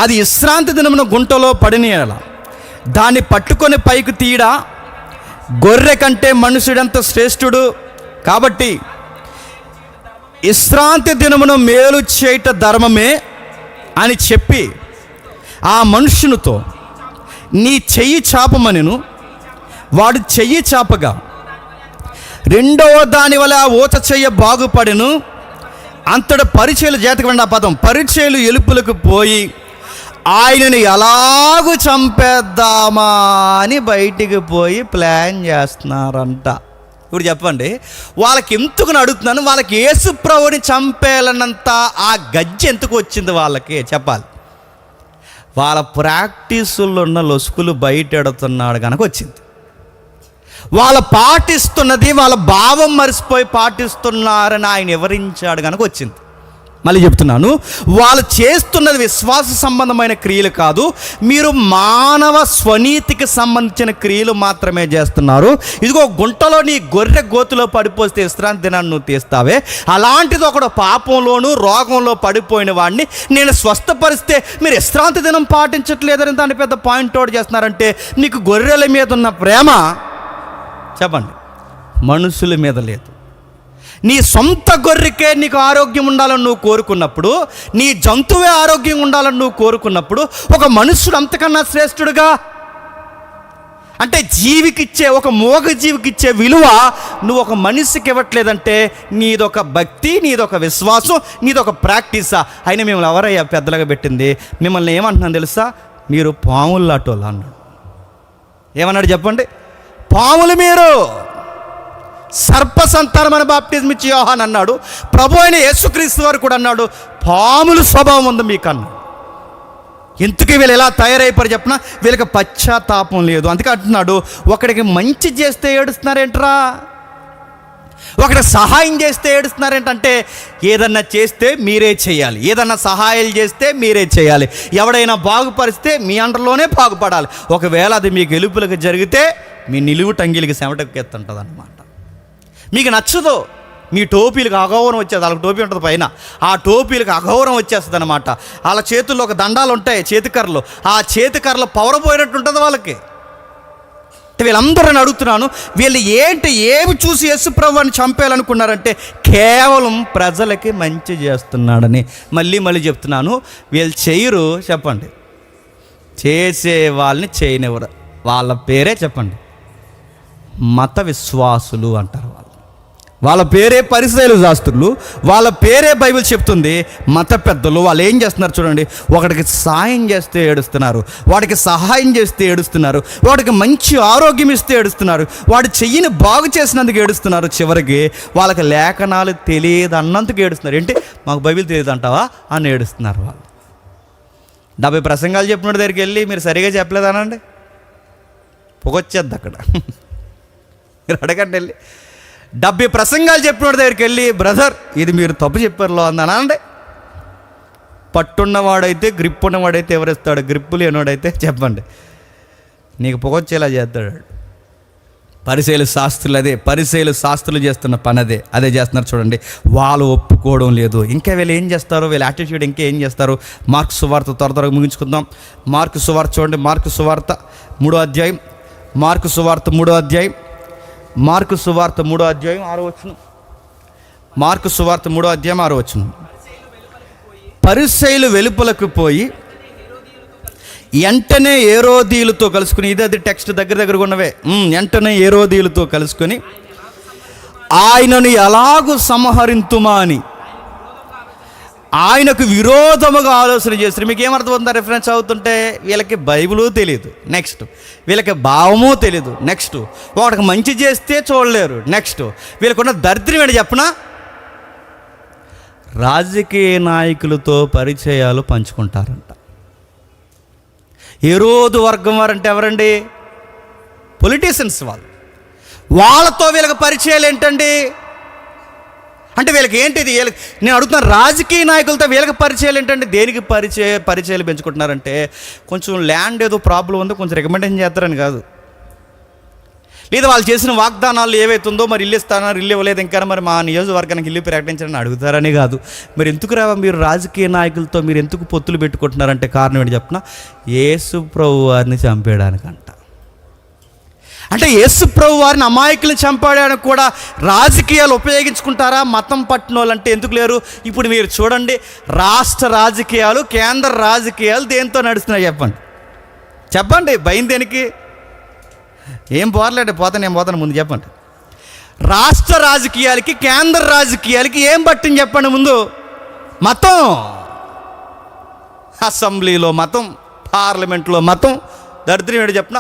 అది విశ్రాంతి దినమున గుంటలో పడినయెడల దాన్ని పట్టుకొని పైకి తీయడా? గొర్రె కంటే మనుషుడంత శ్రేష్ఠుడు. కాబట్టి విశ్రాంతి దినమున మేలు చేయట ధర్మమే అని చెప్పి ఆ మనుషునితో నీ చెయ్యి చాపమనెను. వాడు చెయ్యి చాపగా రెండవ దాని వల్ల ఆ ఊత చెయ్య బాగుపడెను. అంతటి పరిచయలు జాతకమైన పదం పరిచయలు ఎలుపులకు పోయి ఆయనని ఎలాగూ చంపేద్దామా అని బయటికి పోయి ప్లాన్ చేస్తున్నారంట. ఇప్పుడు చెప్పండి, వాళ్ళకి ఎందుకు అడుగుతున్నాను, వాళ్ళకి యేసుప్రభుని చంపేయాలన్నంత ఆ గజ్జి ఎందుకు వచ్చింది వాళ్ళకి చెప్పాలి. వాళ్ళ ప్రాక్టీసుల్లో ఉన్న లొసుకులు బయట ఎడుతున్నాడు కనుక వచ్చింది. వాళ్ళు పాటిస్తున్నది వాళ్ళ భావం మరిసిపోయి పాటిస్తున్నారని ఆయన వివరించాడు కనుక వచ్చింది. మళ్ళీ చెప్తున్నాను, వాళ్ళు చేస్తున్నది విశ్వాస సంబంధమైన క్రియలు కాదు, మీరు మానవ స్వనీతికి సంబంధించిన క్రియలు మాత్రమే చేస్తున్నారు. ఇదిగో గుంటలో నీ గొర్రె గోతులో పడిపోతే విశ్రాంతి దినాన్ని నువ్వు తీస్తావే, అలాంటిది ఒకడు పాపంలోనూ రోగంలో పడిపోయిన వాడిని నేను స్వస్థపరిస్తే మీరు విశ్రాంతి దినం పాటించట్లేదని దాని పెద్ద పాయింట్ అవుట్ చేస్తున్నారంటే నీకు గొర్రెల మీద ఉన్న ప్రేమ చెప్పండి మనుషుల మీద లేదు. నీ సొంత గొర్రెకే నీకు ఆరోగ్యం ఉండాలని నువ్వు కోరుకున్నప్పుడు, నీ జంతువే ఆరోగ్యం ఉండాలని నువ్వు కోరుకున్నప్పుడు ఒక మనుషుడు అంతకన్నా శ్రేష్ఠుడుగా? అంటే జీవికిచ్చే, ఒక మూగ జీవికిచ్చే విలువ నువ్వు ఒక మనిషికి ఇవ్వట్లేదంటే నీదొక భక్తి, నీదొక విశ్వాసం, నీదొక ప్రాక్టీసా? అయినా మిమ్మల్ని ఎవరయ్యా పెద్దలుగా పెట్టింది? మిమ్మల్ని ఏమంటున్నాను తెలుసా? మీరు పాముల్లాటోళ్ళు అన్నాడు. ఏమన్నాడు చెప్పండి? పాములు మీరు, సర్ప సంతానమని బాప్టిజం ఇచ్చి యోహాన్ అన్నాడు. ప్రభు అయిన యేసుక్రీస్తు వారు కూడా అన్నాడు, పాములు స్వభావం ఉంది మీకన్నా. ఎందుకు వీళ్ళు ఎలా తయారైపోయారు చెప్పినా, వీళ్ళకి పశ్చాత్తాపం లేదు. అందుకే అంటున్నాడు, ఒకడికి మంచి చేస్తే ఏడుస్తున్నారేంట్రా, ఒకడికి సహాయం చేస్తే ఏడుస్తున్నారేంటంటే, ఏదన్నా చేస్తే మీరే చేయాలి, ఏదన్నా సహాయాలు చేస్తే మీరే చేయాలి, ఎవడైనా బాగుపరిస్తే మీ అండర్లోనే బాగుపడాలి. ఒకవేళ అది మీకు ఎలుపులకు జరిగితే మీ నిలువు టంగిలికి చెమటకు ఎత్తుంటుంది అన్నమాట. మీకు నచ్చదు, మీ టోపీలకు అగౌరవం వచ్చేది. వాళ్ళకి టోపీ ఉంటుంది పైన, ఆ టోపీలకు అగౌరవం వచ్చేస్తుంది అనమాట. వాళ్ళ చేతుల్లో ఒక దండాలు ఉంటాయి, చేతికర్రలు, ఆ చేతికర్రలు పవర్ పోయినట్టు ఉంటుంది వాళ్ళకి. వీళ్ళందరూ అడుగుతున్నాను, వీళ్ళు ఏమి చూసి యేసు ప్రభువుని చంపేయాలనుకున్నారంటే కేవలం ప్రజలకి మంచి చేస్తున్నాడని. మళ్ళీ చెప్తున్నాను, వీళ్ళు చేయరు. చెప్పండి, చేసే వాళ్ళని చేయనివ్వరు. వాళ్ళ పేరే చెప్పండి, మత విశ్వాసులు అంటారు. వాళ్ళ పేరే పరిసయ్యులు శాస్త్రులు, వాళ్ళ పేరే బైబిల్ చెప్తుంది మత పెద్దలు. వాళ్ళు ఏం చేస్తున్నారు చూడండి, ఒకడికి సాయం చేస్తే ఏడుస్తున్నారు, వాడికి సహాయం చేస్తే ఏడుస్తున్నారు, వాడికి మంచి ఆరోగ్యం ఇస్తే ఏడుస్తున్నారు, వాడి చెయ్యిని బాగు చేసినందుకు ఏడుస్తున్నారు, చివరికి వాళ్ళకి లేఖనాలు తెలియదు అన్నందుకు ఏడుస్తున్నారు. ఏంటి, మాకు బైబిల్ తెలియదు అంటావా అని ఏడుస్తున్నారు. వాళ్ళు 70 ప్రసంగాలు చెప్పినోడి దగ్గరికి వెళ్ళి మీరు సరిగా చెప్పలేదనండి, పొగొచ్చేద్ది అక్కడ. మీరు అడగండి, వెళ్ళి 70 ప్రసంగాలు చెప్పినోడి దగ్గరికి వెళ్ళి బ్రదర్ ఇది మీరు తప్పు చెప్పారులో అందానండి. పట్టున్నవాడైతే గ్రిప్ ఉన్నవాడైతే ఎవరిస్తాడు, గ్రిప్పు లేనివాడైతే చెప్పండి నీకు పొగొచ్చేలా చేస్తాడు. పరిసయ్యుల శాస్త్రులు పరిసయ్యుల శాస్త్రులు చేస్తున్న పని అదే చేస్తున్నారు చూడండి. వాళ్ళు ఒప్పుకోవడం లేదు. ఇంకా వీళ్ళు ఏం చేస్తారు, వీళ్ళ యాటిట్యూడ్ ఇంకా ఏం చేస్తారు. మార్కు సువార్త త్వరగా ముగించుకుందాం. మార్కు సువార్త చూడండి, మార్కు సువార్త 3వ అధ్యాయం, మార్కు సువార్త 3వ అధ్యాయం, మార్కు సువార్త 3వ అధ్యాయం 6వ వచనం. మార్కు సువార్త 3వ అధ్యాయం 6వ వచనం. పరిసయ్యులు వెలుపలకు పోయి వెంటనే హేరోదీయులతో కలుసుకుని, ఇది టెక్స్ట్ దగ్గరగా ఉన్నవే, వెంటనే హేరోదీయులతో కలుసుకొని ఆయనను ఎలాగూ సంహరింతుమా అని ఆయనకు విరోధముగా ఆలోచన చేస్తారు. మీకు ఏమర్థమవుతుందా రిఫరెన్స్ అవుతుంటే? వీళ్ళకి బైబిలు తెలియదు, నెక్స్ట్ వీళ్ళకి భావము తెలియదు, నెక్స్ట్ వాడికి మంచి చేస్తే చూడలేరు, నెక్స్ట్ వీళ్ళకున్న దరిద్రం ఏంటి చెప్పనా, రాజకీయ నాయకులతో పరిచయాలు పంచుకుంటారంట. హేరోదు వర్గం వారంటే ఎవరండి? పొలిటీషియన్స్. వాళ్ళతో వీళ్ళకి పరిచయాలు ఏంటండి అంటే వీళ్ళకి ఏంటిది? నేను అడుగుతున్నాను, రాజకీయ నాయకులతో వీళ్ళకి పరిచయాలు ఏంటంటే దేనికి పరిచయాలు పెంచుకుంటున్నారంటే కొంచెం ల్యాండ్ ఏదో ప్రాబ్లం ఉందో కొంచెం రికమెండేషన్ చేస్తారని కాదు, లేదా వాళ్ళు చేసిన వాగ్దానాలు ఏవైతుందో మరి ఇల్లు ఇస్తారన్నారు, ఇల్లు ఇవ్వలేదు ఇంకా, మరి మా నియోజకవర్గానికి ఇల్లు ప్రకటించాలని అడుగుతారని కాదు. మరి ఎందుకు రావా మీరు రాజకీయ నాయకులతో మీరు ఎందుకు పొత్తులు పెట్టుకుంటున్నారంటే కారణం ఏంటి చెప్పిన, యేసు ప్రభు వారిని చంపేయడానికంట. అంటే యేసు ప్రభు వారిని అమాయకులను చంపడానికి కూడా రాజకీయాలు ఉపయోగించుకుంటారా? మతం పట్టిన వాళ్ళంటే ఎందుకు లేరు? ఇప్పుడు మీరు చూడండి, రాష్ట్ర రాజకీయాలు, కేంద్ర రాజకీయాలు దేంతో నడుస్తున్నాయి చెప్పండి భయం దేనికి? ఏం పోరలేండి, నేను పోతాను ముందు చెప్పండి. రాష్ట్ర రాజకీయాలకి కేంద్ర రాజకీయాలకి ఏం పట్టింది చెప్పండి ముందు? మతం. అసెంబ్లీలో మతం, పార్లమెంట్లో మతం. దరిద్రం ఏంటి చెప్పిన,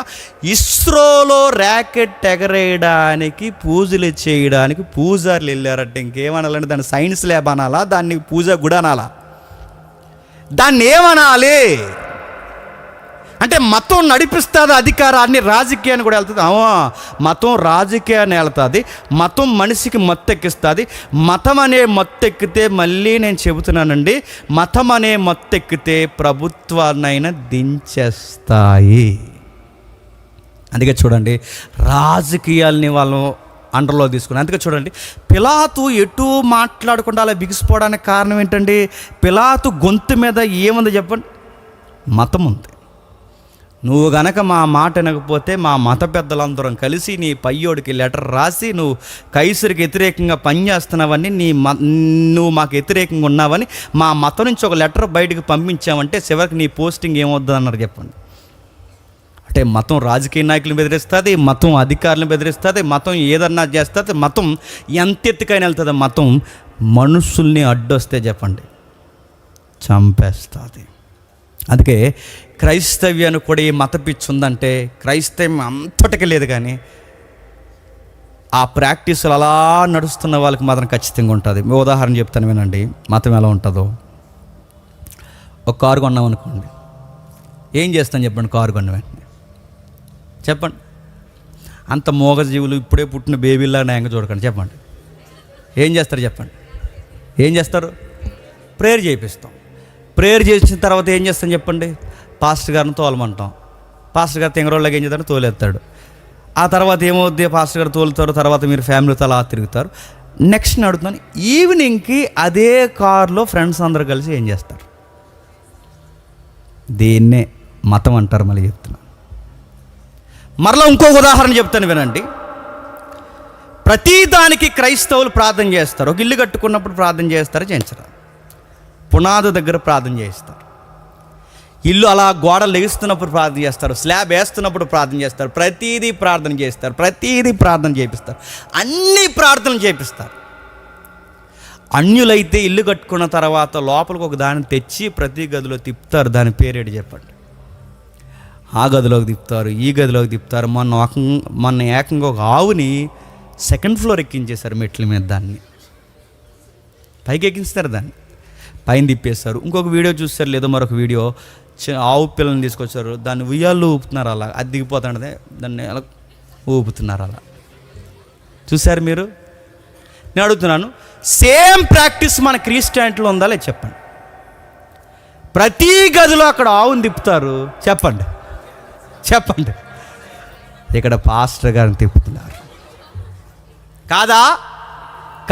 ఇస్రోలో ర్యాకెట్ ఎగరేయడానికి పూజలు చేయడానికి పూజారులు వెళ్ళారంటే ఇంకేమనాలంటే దాన్ని సైన్స్ ల్యాబ్ అనాలా, దాన్ని పూజా గుడి అనాలా, దాన్ని ఏమనాలి? అంటే మతం నడిపిస్తుంది అధికారాన్ని, రాజకీయాన్ని కూడా వెళ్తుంది. మతం రాజకీయాన్ని వెళ్తుంది, మతం మనిషికి మత్తెక్కిస్తుంది. మతం అనే మత్తెక్కితే మళ్ళీ నేను చెబుతున్నానండి, మతం అనే మత్తెక్కితే ప్రభుత్వాన్నైనా దించేస్తాయి. అందుకే చూడండి రాజకీయాల్ని వాళ్ళు అండర్లో తీసుకుని. అందుకే చూడండి పిలాతు ఎటు మాట్లాడకుండా అలా బిగిసిపోవడానికి కారణం ఏంటండి? పిలాతు గొంతు మీద ఏముంది చెప్పండి? మతం ఉంది. నువ్వు గనక మా మాట వినకపోతే మా మత పెద్దలందరం కలిసి నీ పయ్యోడికి లెటర్ రాసి నువ్వు కైసరికి వ్యతిరేకంగా పనిచేస్తున్నావని, నువ్వు మాకు వ్యతిరేకంగా ఉన్నావని మా మతం నుంచి ఒక లెటర్ బయటకు పంపించావంటే చివరికి నీ పోస్టింగ్ ఏమవుద్దు అన్నారు చెప్పండి. అంటే మతం రాజకీయ నాయకులను బెదిరిస్తుంది, మతం అధికారులను బెదిరిస్తుంది, మతం ఏదన్నా చేస్తుంది, మతం ఎంత ఎత్తుకైనా వెళ్తుంది. మతం మనుషుల్ని అడ్డొస్తే చెప్పండి చంపేస్తుంది. అందుకే క్రైస్తవ్యాన్ని కూడా ఈ మత పిచ్చి ఉందంటే క్రైస్తవ్యం అంతటికి లేదు, కానీ ఆ ప్రాక్టీసులు అలా నడుస్తున్న వాళ్ళకి మాత్రం ఖచ్చితంగా ఉంటుంది. మీ ఉదాహరణ చెప్తాను వినండి, మతం ఎలా ఉంటుందో. ఒక కారు కొన్నాం అనుకోండి, ఏం చేస్తాను చెప్పండి? కారు కొన్న వెంటనే చెప్పండి, అంత మోగజీవులు ఇప్పుడే పుట్టిన బేబీలా న్యాయంగా చూడకండి. చెప్పండి ఏం చేస్తారు? చెప్పండి ఏం చేస్తారు? ప్రేయర్ చేయిస్తాం. ప్రేయర్ చేసిన తర్వాత ఏం చేస్తాం చెప్పండి? పాస్టర్ గారిని తోలమంటాం. పాస్టర్ గారు తెంగరోళ్ళకి ఏం చేస్తారో తోలేస్తాడు. ఆ తర్వాత ఏమవుద్ది? పాస్టర్ గారు తోలుతారు, తర్వాత మీరు ఫ్యామిలీతో అలా తిరుగుతారు. నెక్స్ట్ నేను అడుగుతున్నాను, ఈవినింగ్కి అదే కారులో ఫ్రెండ్స్ అందరూ కలిసి ఏం చేస్తారు? దీన్నే మతం అంటారు. మళ్ళీ చెప్తున్నాను. మరలా ఇంకొక ఉదాహరణ చెప్తాను వినండి. ప్రతిదానికి క్రైస్తవులు ప్రార్థన చేస్తారు. ఒక ఇల్లు కట్టుకున్నప్పుడు ప్రార్థన చేస్తారు, చేయించరు. పునాది దగ్గర ప్రార్థన చేస్తారు. ఇల్లు అలా గోడలు లెగిస్తున్నప్పుడు ప్రార్థన చేస్తారు, స్లాబ్ వేస్తున్నప్పుడు ప్రార్థన చేస్తారు, ప్రతీదీ ప్రార్థన చేస్తారు, ప్రతీదీ ప్రార్థన చేపిస్తారు, అన్ని ప్రార్థనలు చేపిస్తారు. అన్యులైతే ఇల్లు కట్టుకున్న తర్వాత లోపలికి ఒక దాన్ని తెచ్చి ప్రతి గదిలో తిప్పుతారు. దాని పేరేడు చెప్పండి. ఆ గదిలోకి తిప్పుతారు, ఈ గదిలోకి తిప్పుతారు. మొన్న ఏకంగా ఒక ఆవుని సెకండ్ ఫ్లోర్ ఎక్కించేశారు మెట్ల మీద. దాన్ని పైకి ఎక్కిస్తారు, దాన్ని పైన తిప్పేస్తారు. ఇంకొక వీడియో చూస్తారు, లేదో మరొక వీడియో, ఆవు పిల్లల్ని తీసుకొచ్చారు, దాన్ని ఉయ్యాల్లో ఊపుతున్నారు. అలా అది దిగిపోతుండే దాన్ని అలా ఊపుతున్నారు. అలా చూశారు మీరు? నేను అడుగుతున్నాను, సేమ్ ప్రాక్టీస్ మన క్రిస్టియానిటీలో ఉందా లేదు చెప్పండి. ప్రతి గదిలో అక్కడ ఆవుని తిప్పుతారు. చెప్పండి చెప్పండి. ఇక్కడ పాస్టర్ గారిని తిప్పుతున్నారు. కాదా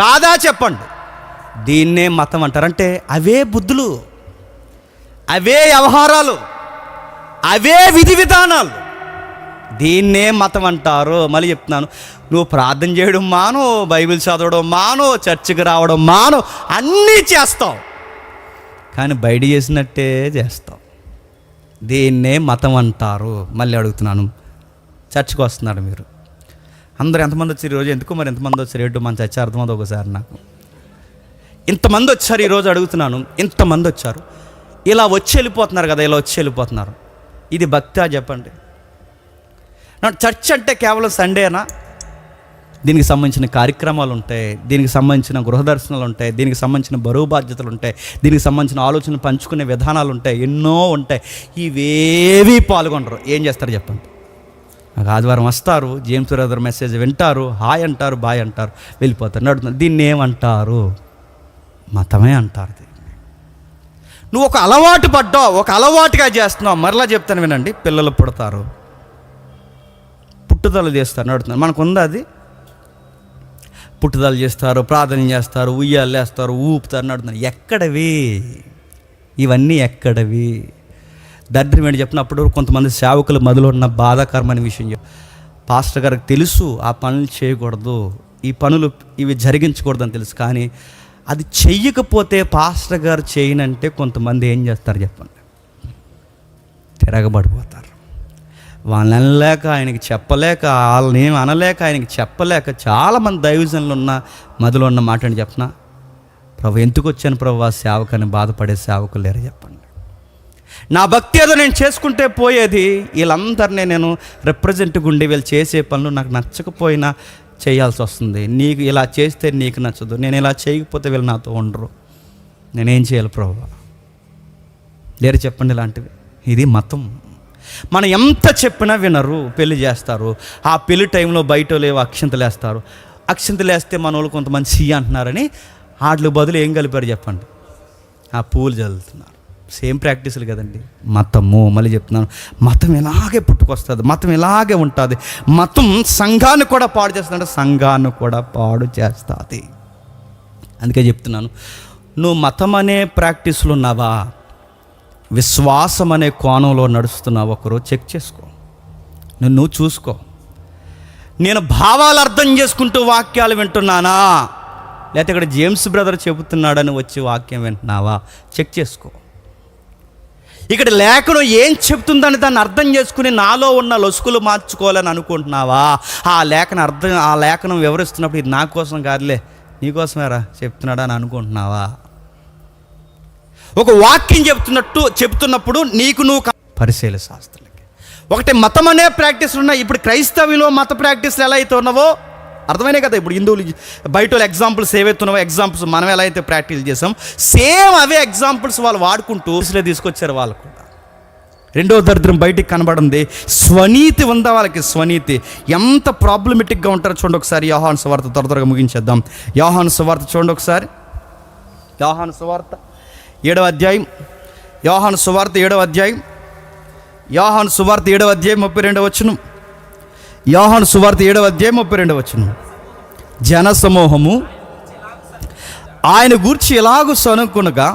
కాదా చెప్పండి. దీన్నే మతం అంటారు. అంటే అవే బుద్ధులు, అవే వ్యవహారాలు, అవే విధి విధానాలు. దీన్నే మతం అంటారు. మళ్ళీ చెప్తున్నాను, నువ్వు ప్రార్థన చేయడం మాను, బైబిల్ చదవడం మాను, చర్చికి రావడం మాను, అన్నీ చేస్తావు, కానీ బయట చేసినట్టే చేస్తావు. దీన్నే మతం అంటారు. మళ్ళీ అడుగుతున్నాను, చర్చికి వస్తున్నారు మీరు అందరూ ఎంతమంది వచ్చారు ఈరోజు? ఎందుకు మరి ఎంతమంది వచ్చారు? ఏంటో మన చర్చ అర్థమవుతుంది ఒకసారి నాకు. ఇంతమంది వచ్చారు ఈరోజు. అడుగుతున్నాను, ఇంతమంది వచ్చారు, ఇలా వచ్చి వెళ్ళిపోతున్నారు కదా, ఇలా వచ్చి వెళ్ళిపోతున్నారు. ఇది భక్తా చెప్పండి? చర్చ్ అంటే కేవలం సండేనా? దీనికి సంబంధించిన కార్యక్రమాలు ఉంటాయి, దీనికి సంబంధించిన గృహదర్శనాలు ఉంటాయి, దీనికి సంబంధించిన బరువు బాధ్యతలు ఉంటాయి, దీనికి సంబంధించిన ఆలోచనలు పంచుకునే విధానాలు ఉంటాయి, ఎన్నో ఉంటాయి. ఇవేవి పాల్గొనరు. ఏం చేస్తారు చెప్పండి? నాకు ఆదివారం వస్తారు, జేమ్స్ బ్రదర్ మెసేజ్ వింటారు, హాయ్ అంటారు, బాయ్ అంటారు, వెళ్ళిపోతారు. నడుతున్నారు. దీన్ని ఏమంటారు? మతమే అంటారు. నువ్వు ఒక అలవాటు పడ్డావు, ఒక అలవాటుగా చేస్తున్నావు. మరలా చెప్తాను వినండి. పిల్లలు పుడతారు, పుట్టుదల చేస్తారు. నడుతున్నారు. మనకు ఉందా అది? పుట్టుదల చేస్తారు, ప్రార్థన చేస్తారు, ఉయ్యాలు వేస్తారు, ఊపుతారు, నడుతున్నారు. ఎక్కడవి ఇవన్నీ? ఎక్కడవి? దరిద్రం ఏంటి చెప్పినప్పుడు కొంతమంది సేవకులు మొదలు ఉన్న బాధాకరమైన విషయం, పాస్టర్ గారికి తెలుసు ఆ పనులు చేయకూడదు, ఈ పనులు ఇవి జరిగించకూడదు అని తెలుసు, కానీ అది చెయ్యకపోతే పాస్టర్ గారు చేయనంటే కొంతమంది ఏం చేస్తారు చెప్పండి? తిరగబడిపోతారు. వాళ్ళని అనలేక, ఆయనకి చెప్పలేక, వాళ్ళని ఏమి అనలేక, ఆయనకి చెప్పలేక చాలామంది దైవజనులు ఉన్న మొదలు ఉన్న మాట అని చెప్పిన, ప్రభు ఎందుకు వచ్చాను ప్రభు ఆ సేవకని బాధపడే సేవకులు లేరు చెప్పండి. నా భక్తి ఏదో నేను చేసుకుంటే పోయేది, వీళ్ళందరినీ నేను రిప్రజెంట్గా ఉండి వీళ్ళు చేసే పనులు నాకు నచ్చకపోయినా చేయాల్సి వస్తుంది. నీకు ఇలా చేస్తే నీకు నచ్చదు, నేను ఇలా చేయకపోతే వీళ్ళు నాతో ఉండరు, నేనేం చేయాలి ప్రభు? లేరు చెప్పండి ఇలాంటివి. ఇది మతం. మనం ఎంత చెప్పినా వినరు, పెళ్లి చేస్తారు. ఆ పెళ్లి టైంలో బయట లేవు అక్షంతలు వేస్తారు. అక్షంతలు వేస్తే మన వాళ్ళు కొంతమంది సి అంటున్నారని వాటి బదులు ఏం కలిపారు చెప్పండి? ఆ పూలు చల్లుతున్నారు. సేమ్ ప్రాక్టీసులు కదండి మతము. మళ్ళీ చెప్తున్నాను, మతం ఇలాగే పుట్టుకొస్తుంది, మతం ఇలాగే ఉంటుంది. మతం సంఘాన్ని కూడా పాడు చేస్తుంది, సంఘాన్ని కూడా పాడు చేస్తుంది. అందుకే చెప్తున్నాను, నువ్వు మతం అనే ప్రాక్టీసులు ఉన్నావా, విశ్వాసం అనే కోణంలో నడుస్తున్నావు? ఒకరోజు చెక్ చేసుకో, నువ్వు చూసుకో. నేను భావాలు అర్థం చేసుకుంటూ వాక్యాలు వింటున్నానా, లేకపోతే ఇక్కడ జేమ్స్ బ్రదర్ చెబుతున్నాడని వచ్చి వాక్యం వింటున్నావా? చెక్ చేసుకో. ఇక్కడ లేఖనం ఏం చెప్తుందని దాన్ని అర్థం చేసుకుని నాలో ఉన్న లొసుకులు మార్చుకోవాలని అనుకుంటున్నావా? ఆ లేఖనం వివరిస్తున్నప్పుడు ఇది నా కోసం కాదులే, నీకోసమేరా చెప్తున్నాడా అని అనుకుంటున్నావా? ఒక వాక్యం చెప్తున్నప్పుడు నీకు నువ్వు పరిశీలిస్తాలకి. ఒకటి మతం అనే ప్రాక్టీస్లు ఉన్నాయి. ఇప్పుడు క్రైస్తవులో మత ప్రాక్టీస్లు ఎలా అయితే ఉన్నావో అర్థమైనాయి కదా. ఇప్పుడు హిందువులు బయట ఎగ్జాంపుల్స్ ఏవైతే ఉన్నావో, ఎగ్జాంపుల్స్ మనం ఎలా అయితే ప్రాక్టీస్ చేసాం, సేమ్ అవే ఎగ్జాంపుల్స్ వాళ్ళు వాడుకుంటూ తీసుకొచ్చారు. వాళ్ళు కూడా రెండో దరిద్రం బయటికి కనబడింది, స్వనీతి ఉందా వాళ్ళకి. స్వనీతి ఎంత ప్రాబ్లమెటిక్గా ఉంటారో చూడండి ఒకసారి. యోహాను సువార్త త్వరగా ముగించేద్దాం. యోహాను సువార్త చూడండి ఒకసారి. యోహాను సువార్త 7వ అధ్యాయం. యోహాను సువార్త 7వ అధ్యాయం. యోహాను సువార్త 7వ అధ్యాయం 32వ వచనం. యోహాను సువార్త 7వ అధ్యాయం 32వ వచనం. జన సమూహము ఆయన గూర్చి ఎలాగూ సనుక్కునగా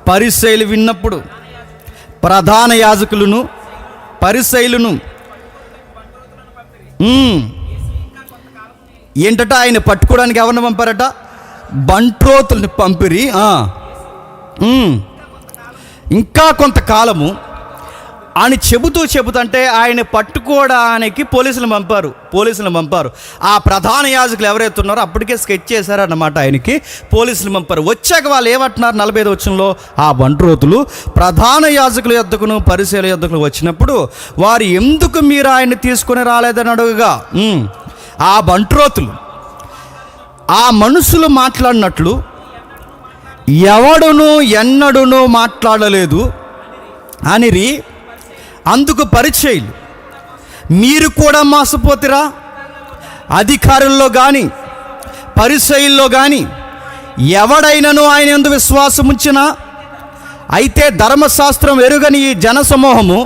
పరిసయ్యులు విన్నప్పుడు ప్రధాన యాజకులను పరిసయ్యులను ఏంటట ఆయన పట్టుకోవడానికి ఎవరిని పంపారట? బంట్రోతుల్ని పంపిరి. ఇంకా కొంతకాలము అని చెబుతుంటే ఆయన పట్టుకోవడానికి పోలీసులు పంపారు. ఆ ప్రధాన యాజకులు ఎవరైతే ఉన్నారో అప్పటికే స్కెచ్ చేశారన్నమాట. ఆయనకి పోలీసులు పంపారు. వచ్చాక వాళ్ళు ఏమంటున్నారు? 45 వచనంలో, ఆ బంట్రోతులు ప్రధాన యాజకుల యొద్దకును పరిసయ్యుల యొద్దకును వచ్చినప్పుడు వారు ఎందుకు మీరు ఆయన్ని తీసుకొని రాలేదని అడుగుగా, ఆ బంట్రోతులు ఆ మనుషులు మాట్లాడినట్లు ఎవడును ఎన్నడును మాట్లాడలేదు అనిరి. అందుకు పరిచయులు, మీరు కూడా మోసపోతిరా? అధికారుల్లో కానీ పరిసయ్యుల్లో కానీ ఎవడైనను ఆయన యందు విశ్వాసం ఉంచినా అయితే ధర్మశాస్త్రం ఎరుగని ఈ జనసమూహము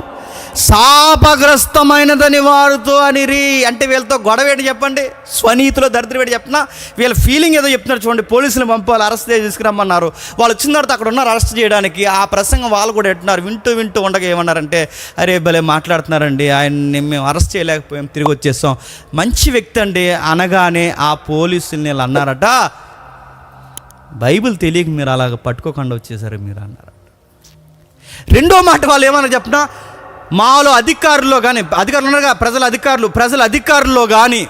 శాపగ్రస్తమైనదని వారితో అనిరి. అంటే వీళ్ళతో గొడవ ఏంటి చెప్పండి? స్వనీతిలో దరిద్రం ఏంటి చెప్పినా వీళ్ళ ఫీలింగ్ ఏదో చెప్తున్నారు చూడండి. పోలీసులు పంపాలి, అరెస్ట్ చేసి తీసుకురమ్మన్నారు. వాళ్ళు వచ్చిన తర్వాత అక్కడ ఉన్నారు అరెస్ట్ చేయడానికి. ఆ ప్రసంగం వాళ్ళు కూడా ఎట్టున్నారు. వింటూ ఉండగా ఏమన్నారంటే, అరే భలే మాట్లాడుతున్నారండి, ఆయన్ని మేము అరెస్ట్ చేయలేకపోయాం, తిరిగి వచ్చేసాం, మంచి వ్యక్తి అండి అనగానే ఆ పోలీసులు వీళ్ళు అన్నారట, బైబిల్ తెలియక మీరు అలాగ పట్టుకోకుండా వచ్చేసారు మీరు అన్నారు. రెండో మాట వాళ్ళు ఏమన్నా చెప్పినా, మాలో అధికారుల్లో కానీ, అధికారులు ఉన్నారుగా ప్రజల అధికారుల్లో కానీ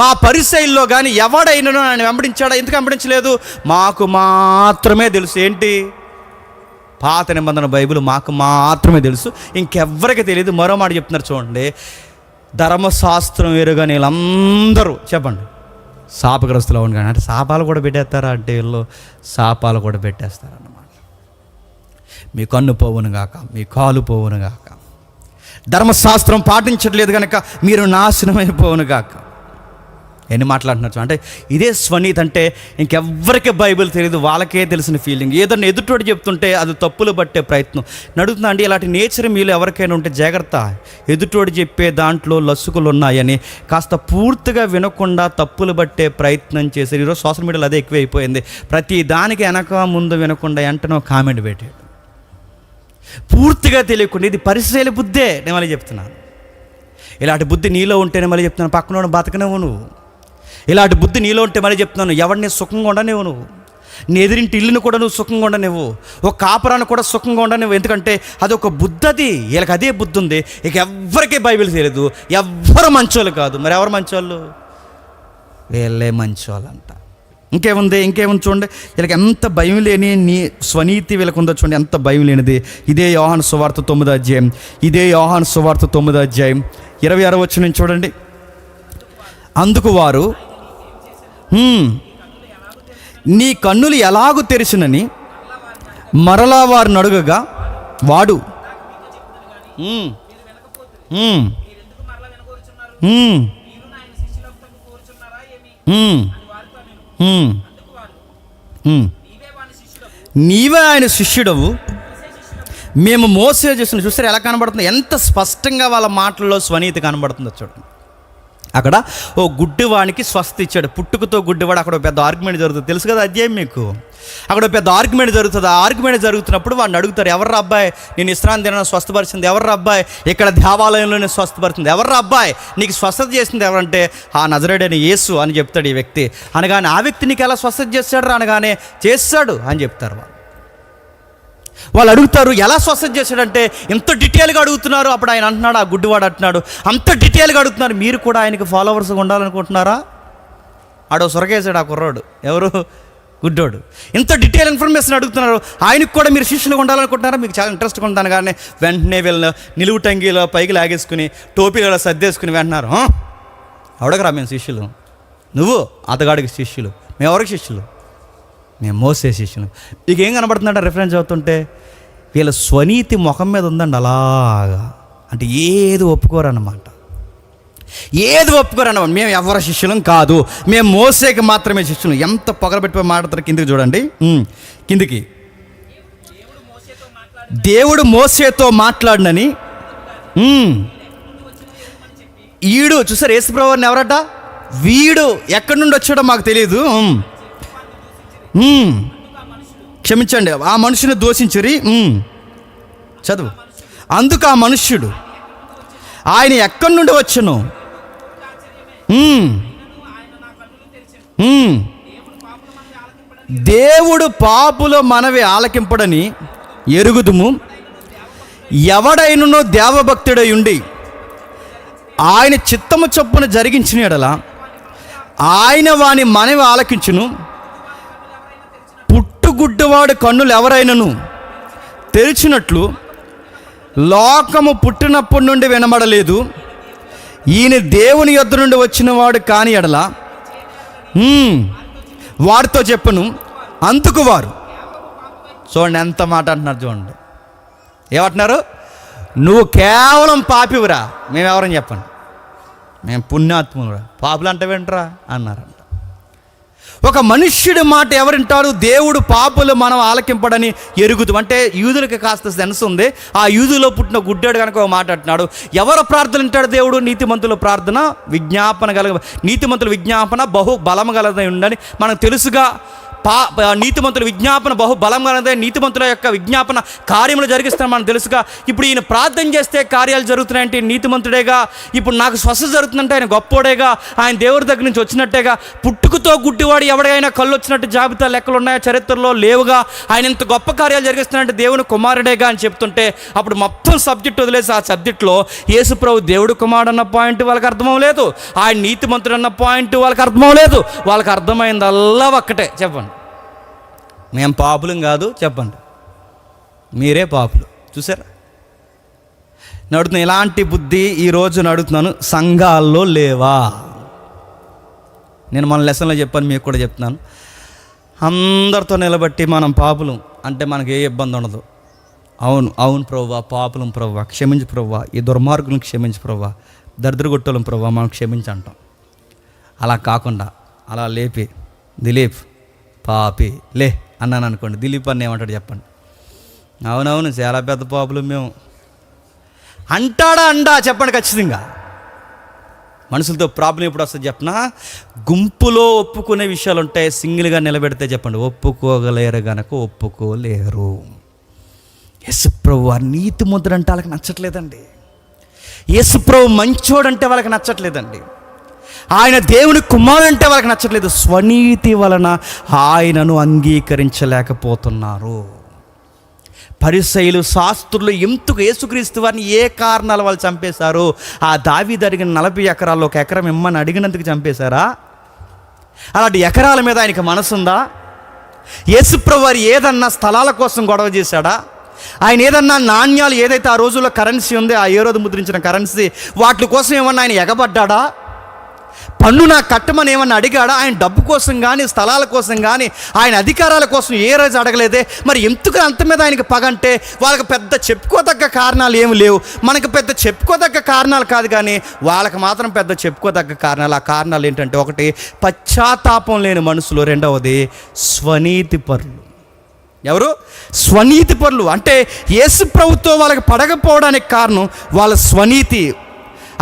మా పరిసయ్యుల్లో కానీ ఎవడైనా ఆయన వెంబడించాడా? ఎందుకు వెంబడించలేదు? మాకు మాత్రమే తెలుసు. ఏంటి? పాత నిబంధన బైబిల్ మాకు మాత్రమే తెలుసు, ఇంకెవ్వరికి తెలియదు. మరో మాట చెప్తున్నారు చూడండి, ధర్మశాస్త్రం ఎరుగని వీళ్ళందరూ చెప్పండి శాపగ్రస్తులు అవును. కానీ అంటే శాపాలు కూడా పెట్టేస్తారా? అంటే వీళ్ళు శాపాలు కూడా పెట్టేస్తారన్నమాట. మీ కన్ను పోవును గాక, మీ కాలు పోవును గాక, ధర్మశాస్త్రం పాటించట్లేదు కనుక మీరు నాశనమైపోవును గాక. ఎన్ని మాట్లాడుతున్నారు అంటే ఇదే స్వనీతి. అంటే ఇంకెవ్వరికి బైబిల్ తెలియదు, వాళ్ళకే తెలిసిన ఫీలింగ్. ఏదన్నా ఎదుటోడు చెప్తుంటే అది తప్పులు పట్టే ప్రయత్నం నడుగుతున్నా అండి. ఇలాంటి నేచర్ మీలో ఎవరికైనా ఉంటే జాగ్రత్త. ఎదుటోడు చెప్పే దాంట్లో లసుకులు ఉన్నాయని కాస్త పూర్తిగా వినకుండా తప్పులు పట్టే ప్రయత్నం చేశారు. ఈరోజు సోషల్ మీడియాలో అదే ఎక్కువైపోయింది. ప్రతి దానికి వెనక ముందు వినకుండా వెంటనే కామెంట్ పెట్టాడు, పూర్తిగా తెలియకుండా. ఇది పరిసయ్యుల బుద్ధే. నేను మళ్ళీ చెప్తున్నాను, ఇలాంటి బుద్ధి నీలో ఉంటేనే మళ్ళీ చెప్తున్నాను, పక్కన బతకనేవు నువ్వు. ఇలాంటి బుద్ధి నీలో ఉంటే మళ్ళీ చెప్తున్నాను, ఎవరిని సుఖంగా ఉండనేవు నువ్వు. నీ ఎదిరింటి ఇల్లును కూడా నువ్వు సుఖంగా ఉండనివ్వు, ఒక కాపురాన్ని కూడా సుఖంగా ఉండనివ్వు. ఎందుకంటే అది ఒక బుద్ధి. అది వీళ్ళకి అదే బుద్ధి ఉంది. ఇక ఎవ్వరికీ బైబిల్ తెలియదు, ఎవ్వరు మంచోళ్ళు కాదు. మరి ఎవరు మంచోళ్ళు? వీళ్ళే మంచోళ్ళు అంట. ఇంకేముంది చూడండి, వీళ్ళకి ఎంత భయం లేని స్వనీతి వీళ్ళకి ఉందో చూడండి, ఎంత భయం లేనిది. ఇదే యోహాను సువార్త 9వ అధ్యాయం, 26వ వచనం చూడండి. అందుకు వారు, నీ కన్నులు ఎలాగూ తెరిచినని మరలా వారిని అడుగగా వాడు, నీవే ఆయన శిష్యుడవు, మేము మోసే చేసిన. చూస్తారు ఎలా కనబడుతుంది? ఎంత స్పష్టంగా వాళ్ళ మాటల్లో స్వనీతి కనబడుతుందో చూడండి. అక్కడ ఓ గుడ్డివాడికి స్వస్థ ఇచ్చాడు, పుట్టుకతో గుడ్డివాడు. అక్కడ పెద్ద ఆర్గ్యుమెంట్ జరుగుతుంది, తెలుసు కదా అధ్యాయం మీకు. అక్కడ పెద్ద ఆర్గ్యుమెంట్ జరుగుతుంది. ఆ ఆర్గ్యుమెంట్ జరుగుతున్నప్పుడు వాడిని అడుగుతారు, ఎవర్రా అబ్బాయి నేను విశ్రాంతి దినాన్ని స్వస్థపరిచింది? ఎవర్రా అబ్బాయి ఇక్కడ దేవాలయంలోనే స్వస్థపరిచింది? ఎవర్రా అబ్బాయి నీకు స్వస్థత చేసింది ఎవరంటే ఆ నజరేయుడైన యేసు అని చెప్తాడు ఈ వ్యక్తి. అనగానే ఆ వ్యక్తి నీకు ఎలా స్వస్థత చేస్తాడు రా అనగానే చేస్తాడు అని చెప్తారు. వాళ్ళు అడుగుతారు, ఎలా స్వస్థత చేశాడంటే ఇంత డీటెయిల్గా అడుగుతున్నారు. అప్పుడు ఆయన అంటున్నాడు, ఆ గుడ్డివాడు అంటున్నాడు, అంత డీటెయిల్గా అడుగుతున్నారు, మీరు కూడా ఆయనకి ఫాలోవర్స్గా ఉండాలనుకుంటున్నారా? ఆడో సొరకేసాడు ఆ కుర్రాడు, ఎవరు? గుడ్డోడు. ఇంత డీటెయిల్ ఇన్ఫర్మేషన్ అడుగుతున్నారు, ఆయనకు కూడా మీరు శిష్యులుగా ఉండాలనుకుంటున్నారా? మీకు చాలా ఇంట్రెస్ట్గా ఉంటాను. కానీ వెంటనే వీళ్ళని నిలువు టంగీలో పైకి లాగేసుకుని టోపీలో సర్దేసుకుని వెంటన్నారు, ఎవడకరా మేము శిష్యులు? నువ్వు అతగాడికి శిష్యులు, మేము ఎవరికి శిష్యులు? మేము మోసే శిష్యులు. మీకు ఏం కనబడుతుందంటే రిఫరెన్స్ అవుతుంటే వీళ్ళ స్వనీతి ముఖం మీద ఉందండి అలాగా. అంటే ఏది ఒప్పుకోరన్నమాట, మేము ఎవరి శిష్యులం కాదు, మేము మోసేకి మాత్రమే శిష్యులు. ఎంత పొగరబెట్టిపోయి మాట్లాడతారు. కిందికి చూడండి, కిందికి. దేవుడు మోసేతో మాట్లాడినని ఈడు చూసారు యేసుప్రభువుని ఎవరట? వీడు ఎక్కడి నుండి వచ్చాడో మాకు తెలియదు, క్షమించండి, ఆ మనుషుని దూషించిరి. చదువు. అందుకు ఆ మనుష్యుడు, ఆయన ఎక్కడి నుండి వచ్చును? దేవుడు పాపుల మనవి ఆలకింపడని ఎరుగుదుము. ఎవడైనను దేవభక్తుడై ఉండి ఆయన చిత్తము చొప్పున జరిగించిన యెడల ఆయన వాని మనవి ఆలకించును. పుట్టుగుడ్డువాడు కన్నులు ఎవరైనను తెరిచినట్లు లోకము పుట్టినప్పటి నుండి వినబడలేదు. ఈయన దేవుని యొద్ద నుండి వచ్చిన వాడు కాని యెడల వారితో చెప్పను. అందుకు వారు, చూడండి ఎంత మాట అంటున్నారు, చూడండి ఏమంటున్నారు? నువ్వు కేవలం పాపివురా, మేమెవరని చెప్పండి, మేము పుణ్యాత్మురా, పాపులు అంటే వింటరా అన్నారంట. ఒక మనుష్యుడి మాట ఎవరింటారు? దేవుడు పాపులు మనం ఆలకింపడని ఎరుగుదు. అంటే యూదులకి కాస్త సెన్స్ ఉంది. ఆ యూదులో పుట్టిన గుడ్డాడు కనుక ఒక మాట అంటున్నాడు. ఎవరు ప్రార్థన వింటాడు దేవుడు? నీతిమంతుల ప్రార్థన నీతిమంతుల విజ్ఞాపన బహు బలం గలదై ఉండని మనకు తెలుసుగా. నీతిమంతుల విజ్ఞాపన బహు బలం గలదే. నీతిమంతుల యొక్క విజ్ఞాపన కార్యములు జరిగిస్తాను మనకు తెలుసుగా. ఇప్పుడు ఈయన ప్రార్థన చేస్తే కార్యాలు జరుగుతున్నాయంటే నీతిమంతుడేగా. ఇప్పుడు నాకు స్వస్థ జరుగుతుందంటే ఆయన గొప్పోడేగా, ఆయన దేవుడి దగ్గర నుంచి వచ్చినట్టేగా. పుట్టుకతో గుడ్డివాడు ఎవడైనా కళ్ళు వచ్చినట్టు జాబితా లెక్కలు ఉన్నాయా? చరిత్రలో లేవుగా. ఆయన ఇంత గొప్ప కార్యాలు జరిగిస్తున్నాడంటే దేవుని కుమారుడేగా అని చెప్తుంటే అప్పుడు మొత్తం సబ్జెక్ట్ వదిలేసి ఆ సబ్జెక్ట్లో యేసుప్రభు దేవుడు కుమారుడు అన్న పాయింట్ వాళ్ళకి అర్థమవలేదు, ఆయన నీతిమంతుడు అన్న పాయింట్ వాళ్ళకి అర్థమవలేదు. వాళ్ళకి అర్థమైందల్లా ఒక్కటే, చెప్పండి, మేము పాపులం కాదు, చెప్పండి, మీరే పాపులు. చూసారా నడుతున్నా? ఇలాంటి బుద్ధి ఈరోజు నడుతున్నాను. సంఘాల్లో లేవా? నేను మన లెసన్లో చెప్పాను, మీకు కూడా చెప్తున్నాను. అందరితో నిలబట్టి మనం పాపులం అంటే మనకి ఏ ఇబ్బంది ఉండదు. అవును అవును ప్రభువా, పాపులం ప్రభువా, క్షమించు ప్రభువా, ఈ దుర్మార్గులను క్షమించు ప్రభువా, దరిద్రగొట్టలం ప్రభువా, మనం క్షమించి అంటాం. అలా కాకుండా అలా లేపి దిలీప్ పాపి లే అన్నాను అనుకోండి, దిలీప్ అన్న ఏమంటాడు చెప్పండి? అవునవును చాలా పెద్ద పాపులు మేము అంటాడా? అండా చెప్పండి ఖచ్చితంగా. మనుషులతో ప్రాబ్లం ఎప్పుడు వస్తుంది చెప్పనా? గుంపులో ఒప్పుకునే విషయాలు ఉంటాయి, సింగిల్గా నిలబెడితే చెప్పండి ఒప్పుకోగలేరు గనక ఒప్పుకోలేరు. యేసుప్రభు వారి నీతి ముద్ర అంటే వాళ్ళకి నచ్చట్లేదండి. యేసుప్రభు మంచోడంటే వాళ్ళకి నచ్చట్లేదండి. ఆయన దేవుని కుమారుడు అంటే వాళ్ళకి నచ్చట్లేదు. స్వనీతి వలన ఆయనను అంగీకరించలేకపోతున్నారు. పరిసయ్యులు శాస్త్రులు ఎందుకు యేసుక్రీస్తు వారిని ఏ కారణాల వాళ్ళు చంపేశారు? ఆ దావీదు అడిగిన 40 ఎకరాల్లో 1 ఎకరం ఇమ్మని అడిగినందుకు చంపేశారా? అలాంటి ఎకరాల మీద ఆయనకి మనసుందా? యేసుప్రభు వారు ఏదన్నా స్థలాల కోసం గొడవ చేశాడా? ఆయన ఏదన్నా నాణ్యాలు ఏదైతే ఆ రోజుల్లో కరెన్సీ ఉందో, ఆ హేరోదు ముద్రించిన కరెన్సీ, వాటి కోసం ఏమన్నా ఆయన ఎగబడ్డా? పన్ను నాకు కట్టమని ఏమన్నా అడిగాడా? ఆయన డబ్బు కోసం కానీ స్థలాల కోసం కానీ ఆయన అధికారాల కోసం ఏ రోజు అడగలేదే. మరి ఎందుకు అంత మీద ఆయనకి పగ అంటే? వాళ్ళకి పెద్ద చెప్పుకోదగ్గ కారణాలు ఏమి లేవు. మనకు పెద్ద చెప్పుకోదగ్గ కారణాలు కాదు, కానీ వాళ్ళకి మాత్రం పెద్ద చెప్పుకోదగ్గ కారణాలు. ఆ కారణాలు ఏంటంటే, ఒకటి పశ్చాత్తాపం లేని మనుషులు, రెండవది స్వనీతి పరులు. ఎవరు? స్వనీతి పరులు. అంటే యేసు ప్రభుతో వాళ్ళకి పడకపోవడానికి కారణం వాళ్ళ స్వనీతి.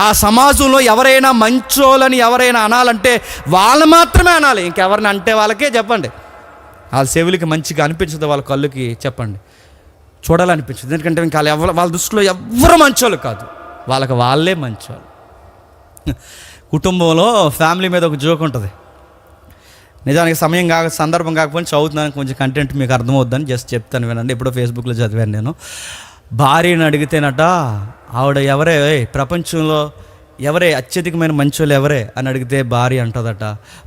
ఆ సమాజంలో ఎవరైనా మంచోళ్ళని ఎవరైనా అనాలంటే వాళ్ళు మాత్రమే అనాలి, ఇంకెవరిని అంటే వాళ్ళకే చెప్పండి వాళ్ళ చెవులకి మంచిగా అనిపించదు, వాళ్ళ కళ్ళుకి చెప్పండి చూడాలనిపించదు. ఎందుకంటే ఇంకా వాళ్ళ దృష్టిలో ఎవరు మంచోళ్ళు కాదు, వాళ్ళకి వాళ్ళే మంచోళ్ళు. కుటుంబంలో ఫ్యామిలీ మీద ఒక జోక్ ఉంటుంది. నిజానికి సమయం సందర్భం కాకపోతే చదువుతున్నాను, కొంచెం కంటెంట్ మీకు అర్థమవుద్దని జస్ట్ చెప్తాను, వినండి. ఎప్పుడో ఫేస్బుక్లో చదివాను నేను. భార్యను అడిగితేనట ఆవిడ ఎవరే ప్రపంచంలో ఎవరే అత్యధికమైన మంచోళ్ళు ఎవరే అని అడిగితే భార్య అంటదట,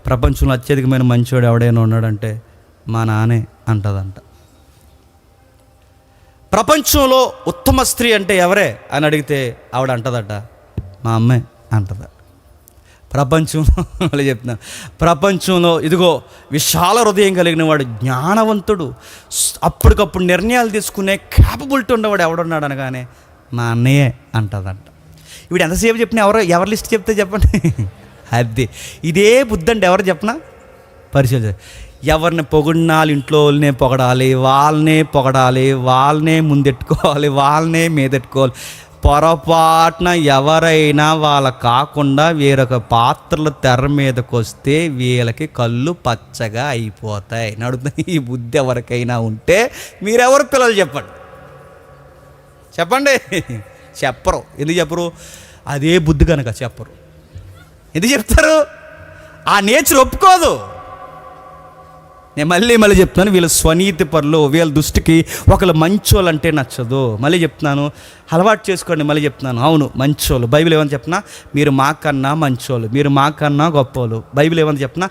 ప్రపంచంలో అత్యధికమైన మంచోడు ఎవడైనా ఉన్నాడంటే మా నానే అంటదంట. ప్రపంచంలో ఉత్తమ స్త్రీ అంటే ఎవరే అని అడిగితే ఆవిడ అంటదట మా అమ్మే అంటదట. ప్రపంచంలో చెప్తున్నాను, ప్రపంచంలో ఇదిగో విశాల హృదయం కలిగిన వాడు, జ్ఞానవంతుడు, అప్పటికప్పుడు నిర్ణయాలు తీసుకునే క్యాపబిలిటీ ఉన్నవాడు ఎవడున్నాడు అనగానే మా అన్నయ్యే అంటదంట. ఇప్పుడు ఎంతసేపు చెప్పినా ఎవరి లిస్ట్ చెప్తే చెప్పండి? అది ఇదే బుద్ధి అండి. ఎవరు చెప్పనా? పరిశీలి. ఎవరిని పొగిడినాలు ఇంట్లో వాళ్ళనే పొగడాలి, వాళ్ళనే పొగడాలి, వాళ్ళనే ముందెట్టుకోవాలి, వాళ్ళనే మీదెట్టుకోవాలి. పొరపాటున ఎవరైనా వాళ్ళ కాకుండా వేరొక పాత్రలు తెర మీదకి వస్తే వీళ్ళకి కళ్ళు పచ్చగా అయిపోతాయి. నడుతుంది. ఈ బుద్ధి ఎవరికైనా ఉంటే మీరెవరు పిల్లలు చెప్పండి, చెప్పండి. చెప్పరు. ఎందుకు చెప్పరు? అదే బుద్ధి కనుక చెప్పరు. ఎందుకు చెప్తారు? ఆ నేచర్ ఒప్పుకోదు. నేను మళ్ళీ చెప్తున్నాను, వీళ్ళ స్వనీతి పరులు, వీళ్ళ దృష్టికి ఒకళ్ళు మంచోళ్ళు అంటే నచ్చదు. మళ్ళీ చెప్తున్నాను, అలవాటు చేసుకోండి. మళ్ళీ చెప్తున్నాను, అవును మంచోళ్ళు. బైబిల్ ఏమని చెప్పినా, మీరు మాకన్నా మంచోళ్ళు, మీరు మాకన్నా గొప్పవాళ్ళు. బైబిల్ ఏమని చెప్పినా,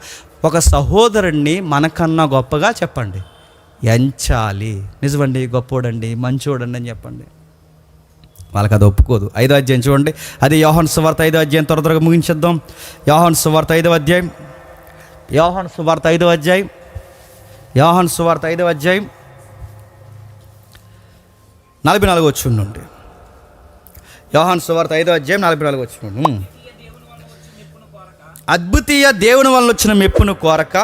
ఒక సహోదరుణ్ణి మనకన్నా గొప్పగా చెప్పండి, ఎంచాలి. నిజమండి, గొప్పోడండి, మంచోడండి అని చెప్పండి. వాళ్ళకి అది ఒప్పుకోదు. 5వ అధ్యాయం చూడండి. అది యోహాను సువార్త 5వ అధ్యాయం. త్వరగా ముగించేద్దాం. యోహాను సువార్త 5వ అధ్యాయం. యోహాను సువార్త 5వ అధ్యాయం. యోహాను సువార్త 5వ అధ్యాయం 44 వచనం నుండి. యోహాను సువార్త 5వ అధ్యాయం 44 వచనం. అద్భుతీయ దేవుని వలన వచ్చిన మెప్పును కోరక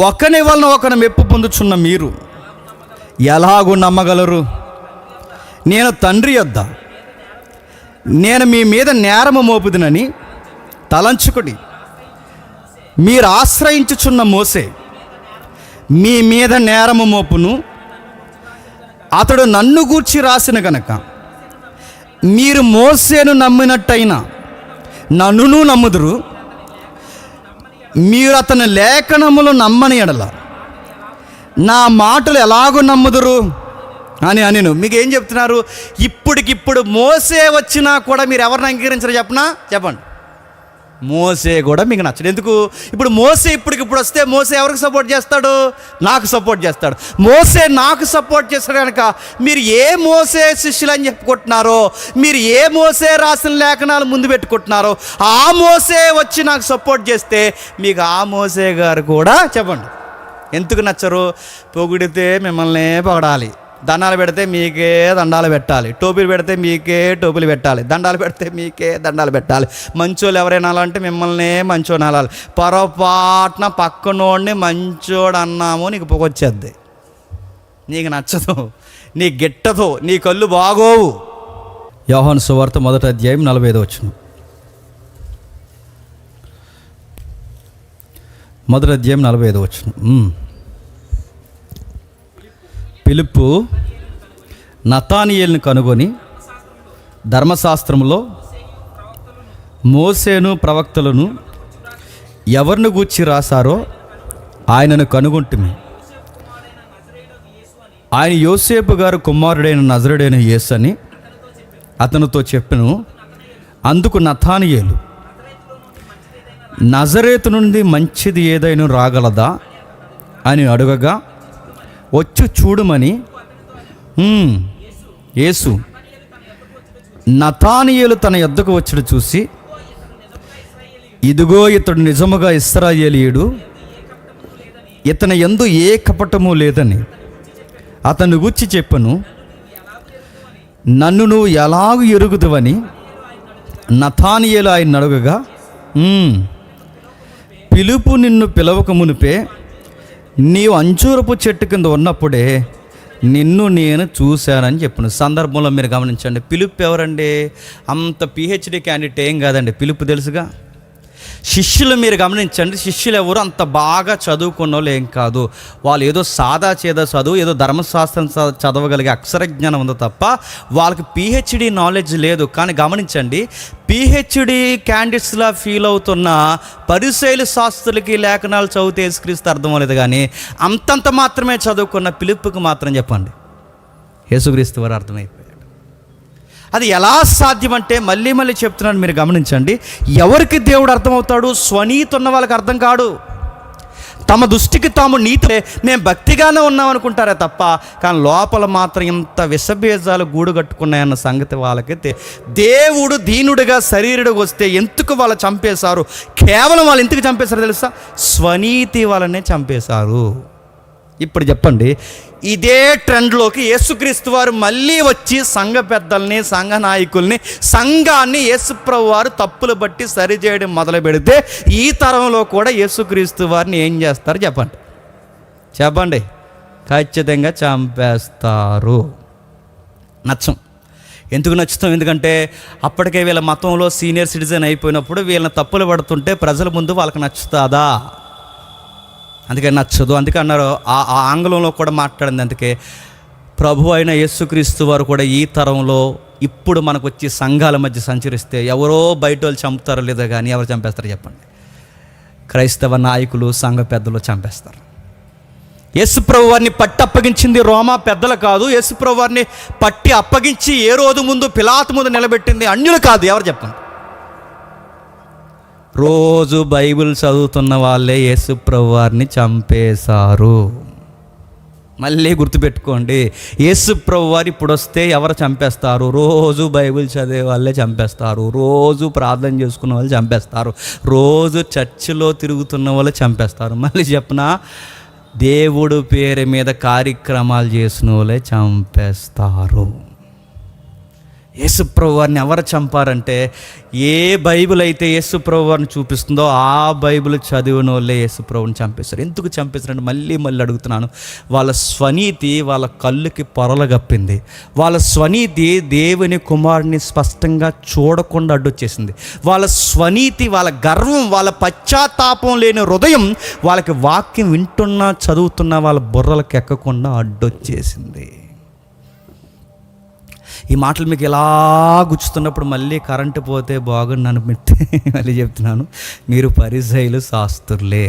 ఒకని వలన ఒకని మెప్పు పొందుచున్న మీరు ఎలాగూ నమ్మగలరు? నేను తండ్రి యొద్ద నేను మీ మీద నేరము మోపుదునని తలంచుకుడి. మీరు ఆశ్రయించుచున్న మోసే మీ మీద నేరము మోపును. అతడు నన్ను గూర్చి రాసిన గనక మీరు మోసేను నమ్మినట్టయినా నన్నును నమ్ముదురు. మీరు అతని లేఖనములు నమ్మని ఎడల నా మాటలు ఎలాగో నమ్ముదురు అని మీకు ఏం చెప్తున్నారు? ఇప్పటికిప్పుడు మోసే వచ్చినా కూడా మీరు ఎవరిని అంగీకరించరు చెప్పండి. మోసే కూడా మీకు నచ్చడు. ఎందుకు? ఇప్పుడు మోసే ఇప్పటికిప్పుడు వస్తే మోసే ఎవరికి సపోర్ట్ చేస్తాడు? నాకు సపోర్ట్ చేస్తాడు. మోసే నాకు సపోర్ట్ చేస్తాడు కనుక మీరు ఏ మోసే శిష్యులు అని చెప్పుకుంటున్నారో, మీరు ఏ మోసే రాసిన లేఖనాలు ముందు పెట్టుకుంటున్నారో, ఆ మోసే వచ్చి నాకు సపోర్ట్ చేస్తే మీకు ఆ మోసే గారు కూడా చెప్పండి ఎందుకు నచ్చరు? పొగిడితే మిమ్మల్ని పొగడాలి, దండాలు పెడితే మీకే దండాలు పెట్టాలి, టోపీలు పెడితే మీకే టోపీలు పెట్టాలి, దండాలు పెడితే మీకే దండాలు పెట్టాలి. మంచోళ్ళు ఎవరైనా అనాలంటే మిమ్మల్ని మంచోడు అనాలి. పొరపాటున పక్కనోడిని మంచోడు అన్నాము నీకు పొగొచ్చేద్ది, నీకు నచ్చదు, నీకు గిట్టదు, నీ కళ్ళు బాగోవు. యోహాను సువార్త 1వ అధ్యాయం 45వ వచనం. 1వ అధ్యాయం 45వ వచనం. ఫిలిప్పు నతానియేలును కనుగొని ధర్మశాస్త్రములో మోసేను ప్రవక్తలను ఎవరిని గూర్చి రాశారో ఆయనను కనుగొంటిమి. ఆయన యోసేపు గారు కుమారుడైన నజరుడైన యేసు అని అతనితో చెప్పెను. అందుకు నతానియేలు, నజరేతు నుండి మంచిది ఏదైనా రాగలదా అని అడగగా, వచ్చి చూడమని యేసు నతానియేలు తన యొద్దకు వచ్చుడు చూసి, ఇదిగో ఇతడు నిజముగా ఇశ్రాయేలీయుడు, ఇతని యందు ఏ కపటము లేదని అతని గూర్చి చెప్పను. నన్ను నువ్వు ఎలాగూ ఎరుగుదువని నతానియేలు ఆయన అడగగా, పిలుపు నిన్ను పిలవక మునిపే నీవు అంజూరపు చెట్టు కింద ఉన్నప్పుడే నిన్ను నేను చూశానని చెప్పిన సందర్భంలో మీరు గమనించండి. పిలుపు ఎవరండి? అంత పిహెచ్డి క్యాండిడేట్ ఏం కాదండి. పిలుపు తెలుసుగా. శిష్యులు మీరు గమనించండి, శిష్యులు ఎవరు అంత బాగా చదువుకున్న వాళ్ళు ఏం కాదు. వాళ్ళు ఏదో సాదా చేదా చదువు, ఏదో ధర్మశాస్త్రం చదవగలిగే అక్షర జ్ఞానం ఉందో తప్ప వాళ్ళకి పిహెచ్డి నాలెడ్జ్ లేదు. కానీ గమనించండి, పిహెచ్డి క్యాండిడేట్స్లా ఫీల్ అవుతున్న పరిసయ్యుల శాస్త్రులకి లేఖనాలు చదివితే యేసుక్రీస్తు అర్థం అవ్వలేదు. కానీ అంతంత మాత్రమే చదువుకున్న పిలుపుకి మాత్రం చెప్పండి యేసుక్రీస్తు వారు అర్థమైపోయాడు. అది ఎలా సాధ్యమంటే మళ్ళీ చెప్తున్నాను, మీరు గమనించండి. ఎవరికి దేవుడు అర్థమవుతాడు? స్వనీతి ఉన్న వాళ్ళకి అర్థం కాడు. తమ దృష్టికి తాము నీతి, మేము భక్తిగానే ఉన్నాం అనుకుంటారే తప్ప, కానీ లోపల మాత్రం ఇంత విషబీజాలు గూడు కట్టుకున్నాయన్న సంగతి వాళ్ళకైతే. దేవుడు దీనుడిగా శరీరుడిగా వస్తే ఎందుకు వాళ్ళు చంపేశారు? కేవలం వాళ్ళు ఎందుకు చంపేశారో తెలుసా? స్వనీతి వాళ్ళనే చంపేశారు. ఇప్పుడు చెప్పండి, ఇదే ట్రెండ్లోకి యేసుక్రీస్తు వారు మళ్ళీ వచ్చి సంఘ పెద్దల్ని, సంఘ నాయకుల్ని, సంఘాన్ని యేసుప్రభు వారు తప్పులు బట్టి సరిచేయడం మొదలు పెడితే ఈ తరంలో కూడా యేసుక్రీస్తు వారిని ఏం చేస్తారు చెప్పండి ఖచ్చితంగా చంపేస్తారు. నచ్చం. ఎందుకు నచ్చుతాం? ఎందుకంటే అప్పటికే వీళ్ళ మతంలో సీనియర్ సిటిజన్ అయిపోయినప్పుడు వీళ్ళని తప్పులు పడుతుంటే ప్రజల ముందు వాళ్ళకి నచ్చుతుందా? అందుకే నచ్చదు. అందుకే అన్నారు, ఆ ఆంగ్లంలో కూడా మాట్లాడింది. అందుకే ప్రభు అయిన యేసుక్రీస్తు వారు కూడా ఈ తరంలో ఇప్పుడు మనకు వచ్చి సంఘాల మధ్య సంచరిస్తే ఎవరో బయట వాళ్ళు చంపుతారో లేదో కానీ ఎవరు చంపేస్తారో చెప్పండి? క్రైస్తవ నాయకులు, సంఘ పెద్దలు చంపేస్తారు. యేసుప్రభు వారిని పట్టి అప్పగించింది రోమా పెద్దలు కాదు. యేసుప్రభు వారిని పట్టి అప్పగించి ఏ రోజు ముందు పిలాతు ముందు నిలబెట్టింది అన్యులు కాదు. ఎవరు చెప్పండి? రోజు బైబిల్ చదువుతున్న వాళ్ళే యేసుప్రభు వారిని చంపేశారు. మళ్ళీ గుర్తుపెట్టుకోండి, యేసుప్రభు వారు ఇప్పుడు వస్తే ఎవరు చంపేస్తారు? రోజు బైబిల్ చదివే వాళ్ళే చంపేస్తారు. రోజు ప్రార్థన చేసుకున్న వాళ్ళు చంపేస్తారు. రోజు చర్చిలో తిరుగుతున్న వాళ్ళు చంపేస్తారు. మళ్ళీ చెప్పనా, దేవుడు పేరు మీద కార్యక్రమాలు చేసిన వాళ్ళే చంపేస్తారు. యేసుప్రభు వారిని ఎవరు చంపారంటే, ఏ బైబిల్ అయితే యేసుప్రభు వారిని చూపిస్తుందో ఆ బైబిల్ చదివిన వాళ్ళే యేసుప్రభుని చంపేస్తారు. ఎందుకు చంపేస్తారంటే మళ్ళీ అడుగుతున్నాను, వాళ్ళ స్వనీతి వాళ్ళ కళ్ళుకి పొరలగప్పింది. వాళ్ళ స్వనీతి దేవుని కుమారుని స్పష్టంగా చూడకుండా అడ్డొచ్చేసింది. వాళ్ళ స్వనీతి, వాళ్ళ గర్వం, వాళ్ళ పశ్చాత్తాపం లేని హృదయం వాళ్ళకి వాక్యం వింటున్నా చదువుతున్నా వాళ్ళ బుర్రలకు ఎక్కకుండా అడ్డొచ్చేసింది. ఈ మాటలు మీకు ఎలా గుచ్చుతున్నప్పుడు మళ్ళీ కరెంటు పోతే బాగుండు అనిపిస్తే మళ్ళీ చెప్తున్నాను, మీరు పరిసయ్యులు శాస్త్రులే.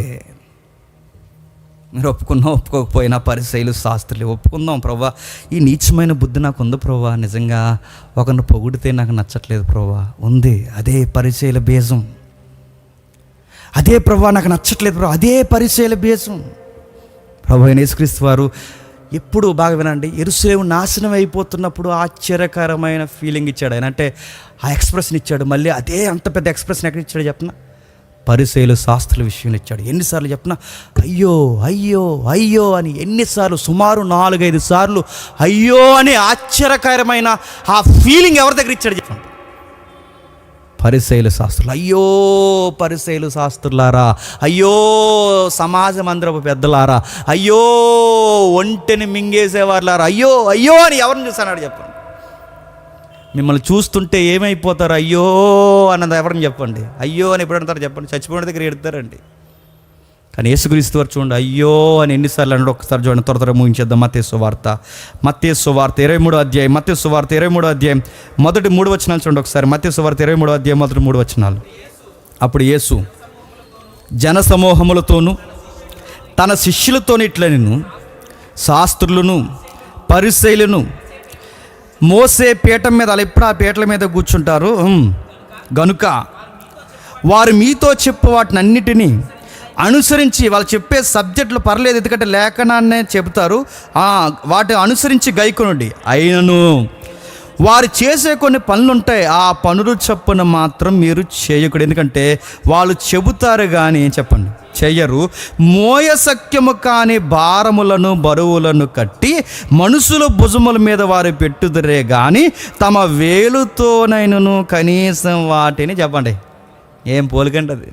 మీరు ఒప్పుకోకపోయినా పరిసయ్యులు శాస్త్రులే. ఒప్పుకుందాం, ప్రభా ఈ నీచమైన బుద్ధి నాకు ఉంది ప్రభా, నిజంగా ఒకరిని పొగిడితే నాకు నచ్చట్లేదు ప్రభా, ఉంది. అదే పరిసయ్యుల బీజం. అదే ప్రభా నాకు నచ్చట్లేదు ప్రభా, అదే పరిసయ్యుల బీజం. ప్రభు అయిన యేసుక్రీస్తు వారు ఎప్పుడు బాగా వినండి, యెరూషలేము నాశనం అయిపోతున్నప్పుడు ఆశ్చర్యకరమైన ఫీలింగ్ ఇచ్చాడు ఆయన. అంటే ఆ ఎక్స్ప్రెషన్ ఇచ్చాడు. మళ్ళీ అదే అంత పెద్ద ఎక్స్ప్రెషన్ ఎక్కడ ఇచ్చాడు చెప్పిన? పరిసయ్యులు శాస్త్రుల విషయంలో ఇచ్చాడు. ఎన్నిసార్లు చెప్పిన? అయ్యో అయ్యో అయ్యో అని ఎన్నిసార్లు? సుమారు 4-5 సార్లు అయ్యో అని ఆశ్చర్యకరమైన ఆ ఫీలింగ్ ఎవరి దగ్గర ఇచ్చాడు చెప్పండి? పరిసయ్యుల శాస్త్రులు. అయ్యో పరిసయ్యులు శాస్త్రులారా, అయ్యో సమాజ మందిరపు పెద్దలారా, అయ్యో ఒంటెని మింగేసేవారులారా, అయ్యో అయ్యో అని ఎవరిని చూసానాడు చెప్పండి? మిమ్మల్ని చూస్తుంటే ఏమైపోతారు అయ్యో అన్నది ఎవరిని చెప్పండి? అయ్యో అని ఎప్పుడు అంటారు చెప్పండి? చచ్చిపోయిన దగ్గర ఎడతారండి. కానీ యేసుక్రీస్తు వారు చూడండి, అయ్యో అని ఎన్నిసార్లు అన్నాడు? ఒకసారి చూడండి, త్వర ముగించేద్దాం. మత్తయి సువార్త 23వ అధ్యాయం. మత్తయి సువార్త 23వ అధ్యాయం మొదటి 3 వచనాలు చూడండి ఒకసారి. మత్తయి సువార్త 23వ అధ్యాయం మొదటి 3 వచనాలు. అప్పుడు యేసు జన సమూహములతోనూ తన శిష్యులతోని ఇట్లనెను, శాస్త్రులను పరిసయ్యులను మోసే పీఠం మీద, అలా ఎప్పుడు ఆ పీటల మీద కూర్చుంటారు గనుక వారు మీతో చెప్పు వాటిని అన్నిటినీ అనుసరించి, వాళ్ళు చెప్పే సబ్జెక్టులు పర్లేదు ఎందుకంటే లేఖనాన్నే చెబుతారు, వాటిని అనుసరించి గైకొనండి. అయినను వారు చేసే కొన్ని పనులు ఉంటాయి, ఆ పనులు చొప్పున మాత్రం మీరు చేయకూడదు. ఎందుకంటే వాళ్ళు చెబుతారు కానీ చెప్పండి చెయ్యరు. మోయశక్యము కాని భారములను బరువులను కట్టి మనుషుల భుజముల మీద వారు పెట్టుదురే కానీ తమ వేలుతోనైనను కనీసం వాటిని చెప్పండి. ఏం పోలికండి అది?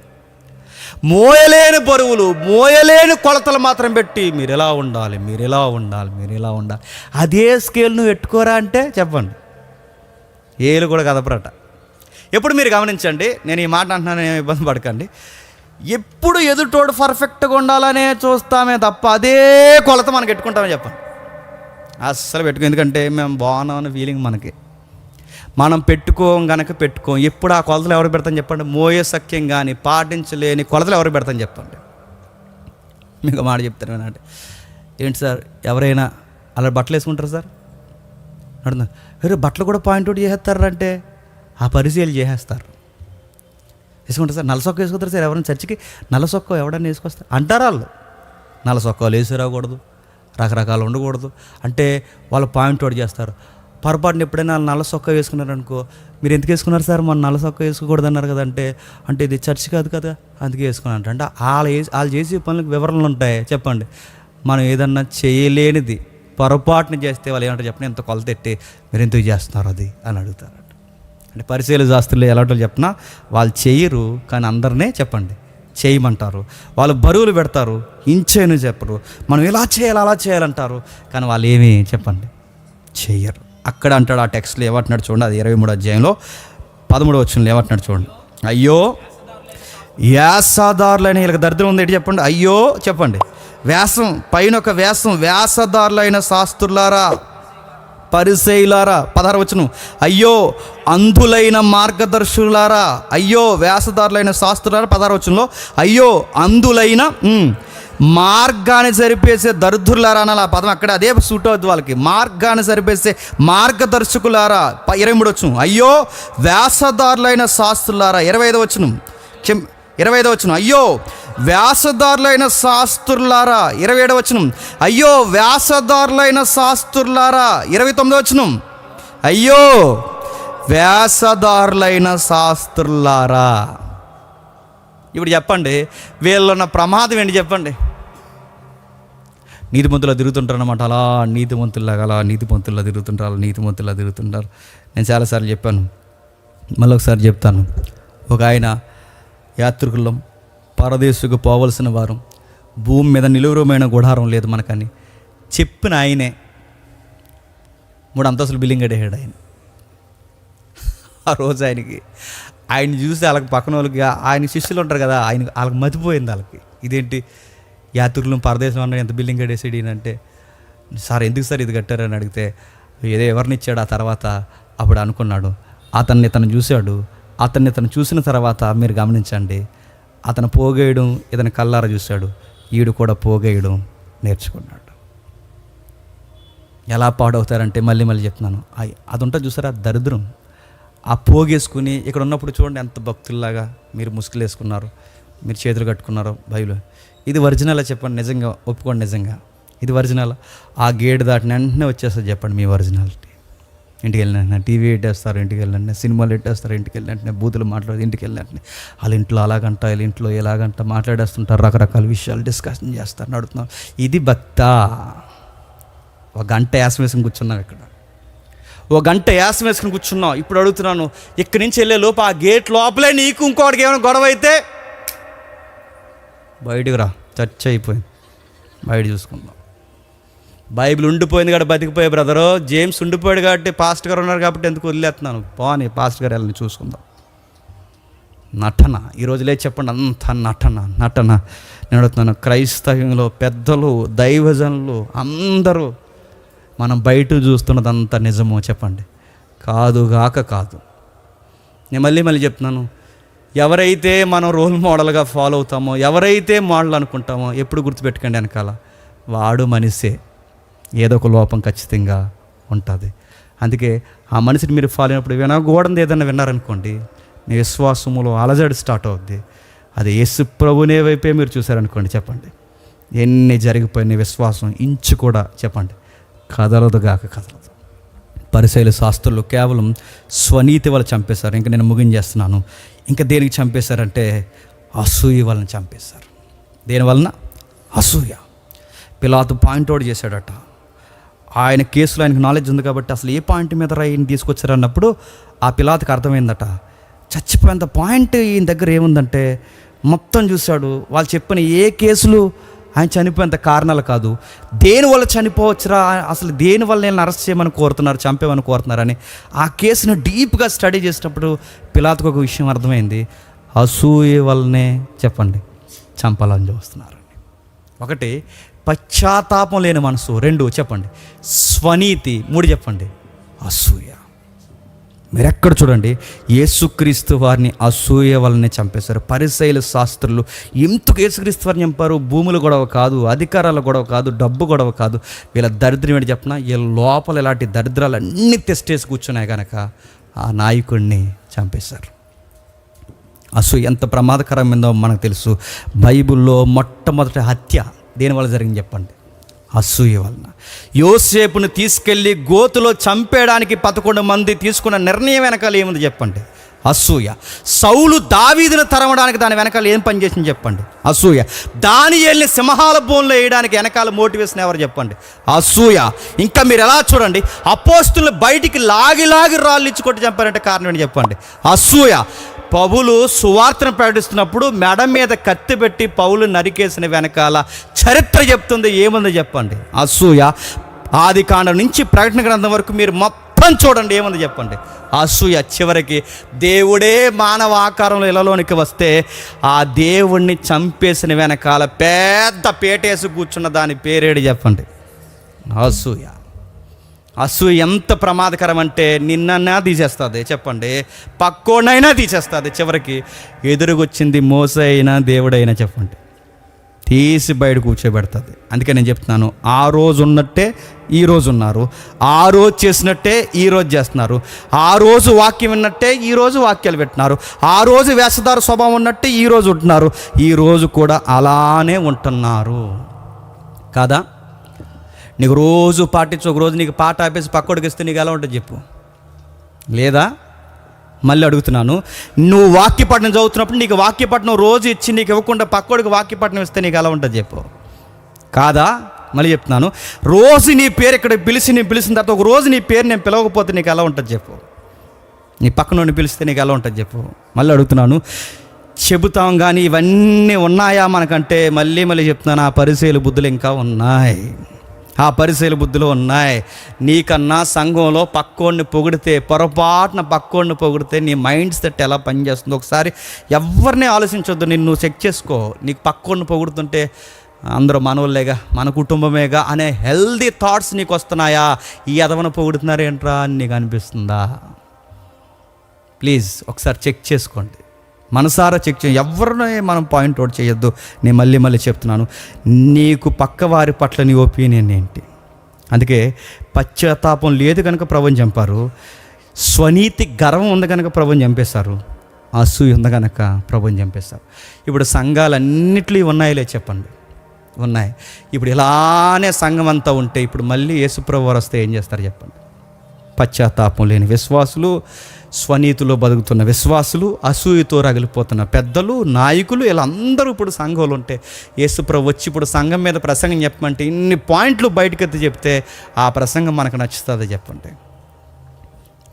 మోయలేని బరువులు, మోయలేని కొలతలు మాత్రం పెట్టి మీరు ఎలా ఉండాలి, మీరు ఎలా ఉండాలి, మీరు ఎలా ఉండాలి. అదే స్కేల్ నువ్వు పెట్టుకోరా అంటే చెప్పండి, ఏలు కూడా కదపరట. ఎప్పుడు మీరు గమనించండి, నేను ఈ మాట అంటున్నాను, ఏమి ఇబ్బంది పడకండి. ఎప్పుడు ఎదుటోడు పర్ఫెక్ట్గా ఉండాలనే చూస్తామే తప్ప అదే కొలత మనకు పెట్టుకుంటామని చెప్పండి. అస్సలు పెట్టుకో. ఎందుకంటే మేము బాగున్నామన్న ఫీలింగ్ మనకి. మనం పెట్టుకోం గనక పెట్టుకోం. ఎప్పుడు ఆ కొలతలు ఎవరు పెడతాను చెప్పండి? మోయే సఖ్యం కానీ పాటించలేని కొలతలు ఎవరు పెడతాను చెప్పండి? మీకు మాట చెప్తాను వినండి. ఏంటి సార్ ఎవరైనా అలా బట్టలు వేసుకుంటారు సార్ అడుగుతా, వేరే బట్టలు కూడా పాయింట్అవుట్ చేసేస్తారంటే ఆ పరిచయాలు చేసేస్తారు. వేసుకుంటారు సార్, నల్ల సొక్క వేసుకుంటారు సార్, ఎవరైనా చర్చికి నల్ల సొక్క ఎవడన్నా వేసుకొస్తారు అంటారు. వాళ్ళు నల్ల సొక్కలు వేసిరాకూడదు, రకరకాలు ఉండకూడదు అంటే వాళ్ళు పాయింట్అవుట్ చేస్తారు. పొరపాటున ఎప్పుడైనా వాళ్ళు నల్ల సొక్క వేసుకున్నారనుకో, మీరు ఎందుకు వేసుకున్నారు సార్, మన నల్ల సొక్క వేసుకోకూడదు అన్నారు కదంటే, అంటే ఇది చర్చ్ కాదు కదా అందుకే వేసుకున్నారంట. అంటే వాళ్ళు చేసే పనులకు వివరణలు ఉంటాయి. చెప్పండి, మనం ఏదన్నా చేయలేనిది పొరపాటున చేస్తే వాళ్ళు ఏమంటారు చెప్పండి, ఎంత కొలతెట్టి మీరు ఎందుకు చేస్తున్నారు అది అని అడుగుతారట. అంటే పరిచయాలు శాస్త్రులు ఎలాంటి చెప్పినా వాళ్ళు చేయరు, కానీ అందరినీ చెప్పండి చేయమంటారు. వాళ్ళు బరువులు పెడతారు, ఇంచేను చెప్పరు. మనం ఇలా చేయాలి అలా చేయాలంటారు, కానీ వాళ్ళు ఏమీ చెప్పండి చెయ్యరు. అక్కడ అంటాడు, ఆ టెక్స్ట్లో ఏమంటున్నాడు చూడండి, అది 23వ అధ్యాయంలో 13వ వచనంలో ఏమంటున్నాడు చూడండి. అయ్యో వ్యాసదారులైన, వీళ్ళకి దరిద్రం ఉంది ఏంటి చెప్పండి. అయ్యో చెప్పండి, వ్యాసం పైన ఒక వ్యాసం, వ్యాసదారులైన శాస్త్రులారా, పరిసయ్యులారా. 16వ వచనం, అయ్యో అంధులైన మార్గదర్శులారా. అయ్యో వ్యాసదారులైన శాస్త్రులారా. 16వ వచనంలో అయ్యో అంధులైన మార్గాన్ని సరిపేసే దరిద్రులారా అనాలి. ఆ పదం అక్కడ అదే సూట్ అవుద్ది వాళ్ళకి. మార్గాన్ని సరిపేసే మార్గదర్శకులారా. 23వ వచనం, అయ్యో వ్యాసదారులైన శాస్త్రులారా. 25వ వచనం, 25వ వచనం, అయ్యో వ్యాసదారులైన శాస్త్రులారా. 27వ వచనం, అయ్యో వ్యాసదారులైన శాస్త్రులారా. 29వ వచనం, అయ్యో వ్యాసదారులైన శాస్త్రులారా. ఇప్పుడు చెప్పండి, వీళ్ళన్న ప్రమాదం ఏంటి చెప్పండి. నీతిమంతులా తిరుగుతుంటారు అన్నమాట. అలా నీతిమంతుల్లాగా, అలా నీతిమంతుల్లా తిరుగుతుంటారు, అలా నీతిమంతుల్లా తిరుగుతుంటారు. నేను చాలాసార్లు చెప్పాను, మళ్ళీ ఒకసారి చెప్తాను. ఒక ఆయన యాత్రికులం, పరదేశుకు పోవలసిన వారం, భూమి మీద నిలువరమైన గుడారం లేదు మనకని చెప్పిన ఆయనే 3 అంతస్తులు బిల్డింగ్ కట్టేసాడు ఆయన. ఆ రోజు ఆయన చూసి వాళ్ళకి పక్కన వాళ్ళకి, ఆయన శిష్యులు ఉంటారు కదా, వాళ్ళకి మతిపోయింది. వాళ్ళకి ఇదేంటి యాత్రికులం పరదేశం అన్న ఎంత బిల్డింగ్ కట్టేసాడు ఈయనంటే, సార్ ఎందుకు సార్ ఇది కట్టారని అడిగితే ఏదో ఎవరినిచ్చాడు. ఆ తర్వాత అప్పుడు అనుకున్నాడు, ఇతను చూశాడు. ఇతను చూసిన తర్వాత మీరు గమనించండి, అతను పోగేయడం ఇతను కల్లారా చూశాడు, ఈడు కూడా పోగేయడం నేర్చుకున్నాడు. ఎలా పాడవుతారంటే మళ్ళీ చెప్తున్నాను, అది ఉంటుంది చూసారా దరిద్రం. ఆ పోగేసుకుని ఇక్కడ ఉన్నప్పుడు చూడండి ఎంత భక్తుల్లాగా మీరు ముసుగులు వేసుకున్నారు, మీరు చేతులు కట్టుకున్నారు. బైబిల్ ఇది ఒరిజినల్ చెప్పండి, నిజంగా ఒప్పుకోండి, నిజంగా ఇది ఒరిజినల్. ఆ గేట్ దాటిన వెంటనే వచ్చేస్తుంది చెప్పండి మీ ఒరిజినాలిటీ. ఇంటికి వెళ్ళిన టీవీ పెట్టేస్తారు, ఇంటికి వెళ్ళిన సినిమాలు పెట్టేస్తారు, ఇంటికి వెళ్ళినట్టునే బూతులు మాట్లాడదు, ఇంటికి వెళ్ళినట్టునే వాళ్ళ ఇంట్లో అలాగంట, వీళ్ళ ఇంట్లో ఎలాగంట మాట్లాడేస్తుంటారు, రకరకాల విషయాలు డిస్కషన్ చేస్తారు, నడుతున్నారు. ఇది భక్త. 1 గంట యాసం వేసుకుని కూర్చున్నాం ఇక్కడ, 1 గంట యాసం వేసుకుని కూర్చున్నాం. ఇప్పుడు అడుగుతున్నాను, ఇక్కడి నుంచి వెళ్ళే లోపు ఆ గేట్ లోపలే నీకు ఇంకోటికి ఏమైనా గొడవ అయితే బయటికి రా, చర్చ అయిపోయింది, బయట చూసుకుందాం. బైబిల్ ఉండిపోయింది కాబట్టి బతికిపోయే బ్రదరు. జేమ్స్ ఉండిపోయాడు కాబట్టి, పాస్టర్ గారు ఉన్నారు కాబట్టి ఎందుకు వదిలేస్తున్నాను, పోనీ పాస్టర్ గారు వెళ్ళని చూసుకుందాం. నటన ఈరోజు లేదు చెప్పండి, అంత నటన. నేను అడుగుతున్నాను, క్రైస్తవ్యంలో పెద్దలు, దైవజనులు అందరూ మనం బయట చూస్తున్నదంతా నిజమో చెప్పండి? కాదు. నేను మళ్ళీ చెప్తున్నాను, ఎవరైతే మనం రోల్ మోడల్గా ఫాలో అవుతామో, ఎవరైతే మోడల్ అనుకుంటామో, ఎప్పుడు గుర్తుపెట్టుకోండి, వెనకాల వాడు మనిషే, ఏదో ఒక లోపం ఖచ్చితంగా ఉంటుంది. అందుకే ఆ మనిషిని మీరు ఫాలో అయినప్పుడు వినకూడదు ఏదైనా విన్నారనుకోండి, మీ విశ్వాసములో అలజడి స్టార్ట్ అవుద్ది. అది యేసు ప్రభునే వైపే మీరు చూసారనుకోండి, చెప్పండి ఎన్ని జరిగిపోయిన విశ్వాసం ఇంచు కూడా చెప్పండి కదలదు. పరిసయ్యుల శాస్త్రులు కేవలం స్వనీతి వల్ల చంపేశారు. ఇంకా నేను ముగించేస్తున్నాను. ఇంకా దేనికి చంపేశారంటే అసూయ వలన చంపేశారు. దేని వలన? అసూయ. పిలాతు పాయింట్ అవుట్ చేశాడట. ఆయన కేసులో ఆయనకు నాలెడ్జ్ ఉంది కాబట్టి అసలు ఏ పాయింట్ మీద ఈయన తీసుకొచ్చారు అన్నప్పుడు ఆ పిలాతుకి అర్థమైందట, చచ్చిపోయేంత పాయింట్ ఈయన దగ్గర ఏముందంటే మొత్తం చూశాడు. వాళ్ళు చెప్పిన ఏ కేసులు ఆయన చనిపోయేంత కారణాలు కాదు, దేనివల్ల చనిపోవచ్చురా, అసలు దేనివల్ల నేను అరెస్ట్ చేయమని కోరుతున్నారు, చంపేమని కోరుతున్నారని ఆ కేసును డీప్గా స్టడీ చేసినప్పుడు పిలాతుకు ఒక విషయం అర్థమైంది, అసూయ వల్లనే చెప్పండి చంపాలని చూస్తున్నారని. 1 పశ్చాత్తాపం లేని మనసు, 2 చెప్పండి స్వనీతి, 3 చెప్పండి అసూయ. మీరు ఎక్కడ చూడండి, యేసుక్రీస్తు వారిని అసూయ వల్లనే చంపేశారు. పరిసయ్యుల శాస్త్రులు ఎందుకు యేసుక్రీస్తు వారిని చంపారు? భూముల గొడవ కాదు, అధికారాల గొడవ కాదు, డబ్బు గొడవ కాదు. వీళ్ళ దరిద్రం ఏంటి చెప్పిన, వీళ్ళ లోపల ఇలాంటి దరిద్రాలు అన్నీ తెస్టేసి కూర్చున్నాయి కనుక ఆ నాయకుడిని చంపేశారు. అసూయ ఎంత ప్రమాదకరమైందో మనకు తెలుసు. బైబిల్లో మొట్టమొదటి హత్య దేనివల్ల జరిగింది చెప్పండి? అసూయ వలన. యోసేపును తీసుకెళ్ళి గోతులో చంపేయడానికి 11 మంది తీసుకున్న నిర్ణయం వెనకాల ఏముంది చెప్పండి? అసూయ. సౌలు దావీదును తరమడానికి దాని వెనకాల ఏం పని చేసింది చెప్పండి? అసూయ. దానియేలుని సింహాల బోన్లో వేయడానికి వెనకాల మోటివేషన్ ఎవరు చెప్పండి? అసూయ. ఇంకా మీరు ఎలా చూడండి, అపోస్తులను బయటికి లాగి రాళ్ళు ఇచ్చుకొట్టి చంపారంటే కారణం ఏంటి చెప్పండి? అసూయ. పౌలు సువార్తను ప్రకటిస్తున్నప్పుడు మెడ మీద కత్తి పెట్టి పౌలు నరికేసిన వెనకాల చరిత్ర చెప్తుంది, ఏముందో చెప్పండి? అసూయ. ఆదికాండం నుంచి ప్రకటన గ్రంథం వరకు మీరు మొత్తం చెప్పని చూడండి ఏముంది చెప్పండి. అసూయ చివరికి దేవుడే మానవ ఆకారంలో ఇళ్ళలోనికి వస్తే ఆ దేవుణ్ణి చంపేసిన వెనకాల పెద్ద పేటేసి కూర్చున్న దాని పేరేడు చెప్పండి. అసూయ. అసూయ ఎంత ప్రమాదకరం అంటే నిన్నన్నా తీసేస్తుంది చెప్పండి, పక్కోనైనా తీసేస్తుంది, చివరికి ఎదురుగొచ్చింది మోసే అయినా దేవుడైనా చెప్పండి తీసి బయట కూర్చోబెడుతుంది. అందుకే నేను చెప్తున్నాను, ఆ రోజు ఉన్నట్టే ఈ రోజు ఉన్నారు, ఆ రోజు చేసినట్టే ఈ రోజు చేస్తున్నారు, ఆ రోజు వాక్యం విన్నట్టే ఈ రోజు వాక్యాలు పెట్టినారు, ఆ రోజు వేషధార స్వభావం ఉన్నట్టే ఈ రోజు ఉంటున్నారు, ఈ రోజు కూడా అలానే ఉంటున్నారు కాదా? నీకు రోజు పాటించు, ఒక రోజు నీకు పాట ఆపేసి పక్కోడికి ఇస్తే నీకు ఎలా ఉంటుంది చెప్పు? లేదా? మళ్ళీ అడుగుతున్నాను, నువ్వు వాక్యపట్నం చదువుతున్నప్పుడు నీకు వాక్యపట్నం రోజు ఇచ్చి నీకు ఇవ్వకుండా పక్కోడికి వాక్యపట్నం ఇస్తే నీకు ఎలా ఉంటుంది చెప్పు? కాదా? మళ్ళీ చెప్తున్నాను, రోజు నీ పేరు ఇక్కడ నేను పిలిచిన తర్వాత ఒక రోజు నీ పేరు నేను పిలవకపోతే నీకు ఎలా ఉంటుంది చెప్పు? నీ పక్కన పిలిస్తే నీకు ఎలా ఉంటుంది చెప్పు? మళ్ళీ అడుగుతున్నాను, చెబుతాం కానీ ఇవన్నీ ఉన్నాయా మనకంటే మళ్ళీ చెప్తున్నాను, ఆ పరిచయల బుద్ధులు ఇంకా ఉన్నాయి, ఆ పరిచయల బుద్ధులు ఉన్నాయి. నీకన్నా సంఘంలో పక్కోడిని పొగిడితే, పొరపాటున పక్కోడిని పొగిడితే నీ మైండ్ సెట్ ఎలా పనిచేస్తుందో ఒకసారి ఎవరిని ఆలోచించొద్దు, నిన్ను చెక్ చేసుకో. నీకు పక్కోడిని పొగుడుతుంటే అందరూ మనోళ్ళేగా, మన కుటుంబమేగా అనే హెల్దీ థాట్స్ నీకు వస్తున్నాయా? ఈ ఎదవను పొగుడుతున్నారు ఏంట్రా అని నీకు అనిపిస్తుందా? ప్లీజ్ ఒకసారి చెక్ చేసుకోండి, మనసారా చెక్ చేయ. ఎవరినే మనం పాయింట్అవుట్ చేయొద్దు. నేను మళ్ళీ చెప్తున్నాను, నీకు పక్కవారి పట్ల నీ ఒపీనియన్ ఏంటి? అందుకే పశ్చాత్తాపం లేదు కనుక ప్రభుని చంపారు, స్వనీతి గర్వం ఉంది కనుక ప్రభుని చంపేశారు, అసూయ ఉంది కనుక ప్రభుని చంపేశారు. ఇప్పుడు సంఘాలన్నిట్లో ఉన్నాయిలే చెప్పండి, ఉన్నాయి. ఇప్పుడు ఇలానే సంఘం అంతా ఉంటే ఇప్పుడు మళ్ళీ యేసుప్రభు వారు వస్తే ఏం చేస్తారు చెప్పండి? పశ్చాత్తాపం లేని విశ్వాసులు, స్వనీతిలో బతుకుతున్న విశ్వాసులు, అసూయతో రగిలిపోతున్న పెద్దలు, నాయకులు, ఇలా అందరూ ఇప్పుడు సంఘంలో ఉంటే యేసుప్రభు వచ్చి ఇప్పుడు సంఘం మీద ప్రసంగం చెప్పమంటే ఇన్ని పాయింట్లు బయటకెత్తి చెప్తే ఆ ప్రసంగం మనకు నచ్చుతుంది చెప్పండి?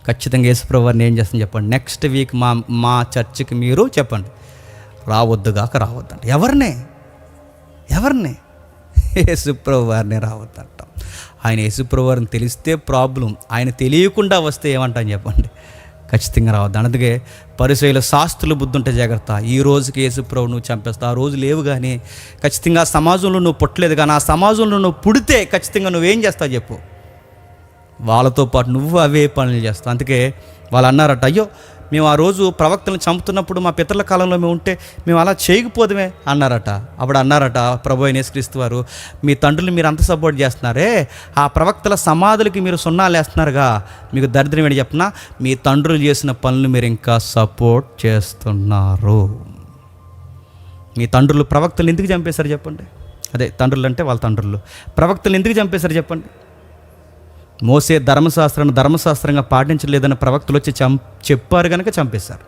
ఖచ్చితంగా యేసుప్రభు వారిని ఏం చేస్తుంది చెప్పండి? నెక్స్ట్ వీక్ మా చర్చికి మీరు చెప్పండి రావద్దుగాక రావద్దంట. ఎవరిని యేసుప్రభు వారిని రావద్దంటాం. ఆయన యేసుప్రభు వారిని తెలిస్తే ప్రాబ్లం, ఆయన తెలియకుండా వస్తే ఏమంటాం చెప్పండి? ఖచ్చితంగా రావద్దు. అందుకే పరిసయ్యుల శాస్త్రుల బుద్ధి ఉంటే జాగ్రత్త. ఈ రోజుకి యేసుప్రభు నువ్వు చంపేస్తావు, ఆ రోజు లేవు కానీ ఖచ్చితంగా ఆ సమాజంలో నువ్వు పుట్టలేదు కానీ ఆ సమాజంలో నువ్వు పుడితే ఖచ్చితంగా నువ్వేం చేస్తావు చెప్పు? వాళ్ళతో పాటు నువ్వు అవే పనులు చేస్తావు. అందుకే వాళ్ళు అన్నారట, అయ్యో మేము ఆ రోజు ప్రవక్తలను చంపుతున్నప్పుడు మా పితరుల కాలంలో మేము ఉంటే మేము అలా చేయకపోదుమే అన్నారట. అప్పుడు అన్నారట ప్రభు అయిన యేసుక్రీస్తు వారు, మీ తండ్రులు మీరు అంత సపోర్ట్ చేస్తున్నారే, ఆ ప్రవక్తల సమాధులకి మీరు సున్నాలు వేస్తున్నారుగా, మీకు దరిద్రం ఏంటి చెప్పనా? మీ తండ్రులు చేసిన పనులు మీరు ఇంకా సపోర్ట్ చేస్తున్నారు. మీ తండ్రులు ప్రవక్తలు ఎందుకు చంపేశారు చెప్పండి? అదే తండ్రులు అంటే వాళ్ళ తండ్రులు ప్రవక్తలు ఎందుకు చంపేశారు చెప్పండి? మోసే ధర్మశాస్త్రంగా పాటించలేదని ప్రవక్తలు వచ్చి చెప్పారు కనుక చంపేశారు.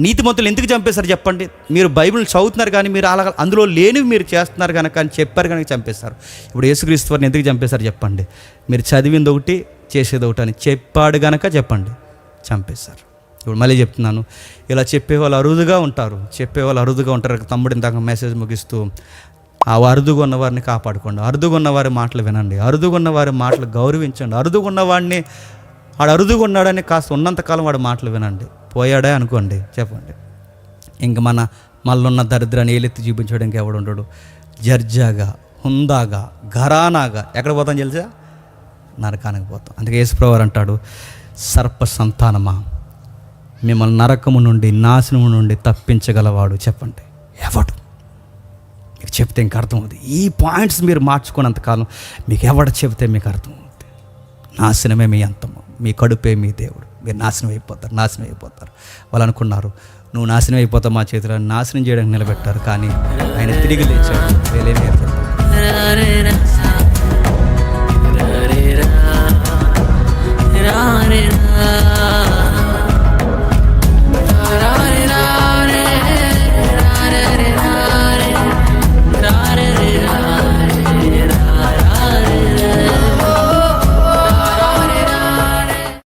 నీతిమంతులు ఎందుకు చంపేశారు చెప్పండి? మీరు బైబిల్ చదువుతున్నారు కానీ మీరు అలా అందులో లేనివి మీరు చేస్తున్నారు కనుక అని చెప్పారు కనుక చంపేశారు. ఇప్పుడు యేసుక్రీస్తు వారిని ఎందుకు చంపేశారు చెప్పండి? మీరు చదివింది ఒకటి చేసేది ఒకటి అని చెప్పాడు కనుక చెప్పండి చంపేశారు. ఇప్పుడు మళ్ళీ చెప్తున్నాను, ఇలా చెప్పేవాళ్ళు అరుదుగా ఉంటారు, తమ్ముడు ఇందాక మెసేజ్ ముగిస్తూ ఆ అరుదుగా ఉన్నవారిని కాపాడుకోండి, అరుదుగా ఉన్నవారి మాటలు వినండి, అరుదుగా ఉన్నవారి మాటలు గౌరవించండి, అరుదుగా ఉన్నవాడిని వాడు అరుదుగా ఉన్నాడని కాస్త ఉన్నంతకాలం వాడి మాటలు వినండి. పోయాడే అనుకోండి చెప్పండి, ఇంక మళ్ళున్న దరిద్రాన్ని ఏలెత్తి చూపించడానికి ఎవడు ఉండడు. జర్జాగా, హుందాగా, ఘరానాగా ఎక్కడ పోతాం తెలుసా? నరకానికి పోతాం. అందుకే యేసుప్రభు అంటాడు, సర్ప సంతానమా, మిమ్మల్ని నరకము నుండి నాశనము నుండి తప్పించగలవాడు చెప్పండి ఎవడు? మీకు చెప్తే ఇంక అర్థమవుతుంది. ఈ పాయింట్స్ మీరు మార్చుకున్నంతకాలం మీకు ఎవడ చెబితే మీకు అర్థమవుతుంది. నాశనమే మీ అంతము, మీ కడుపే మీ దేవుడు, మీరు నాశనం అయిపోతారు. వాళ్ళు అనుకున్నారు నువ్వు నాశనం అయిపోతావు, మా చేతిలో నాశనం చేయడానికి నిలబెట్టారు, కానీ ఆయన తిరిగి లేచాడు. వేలే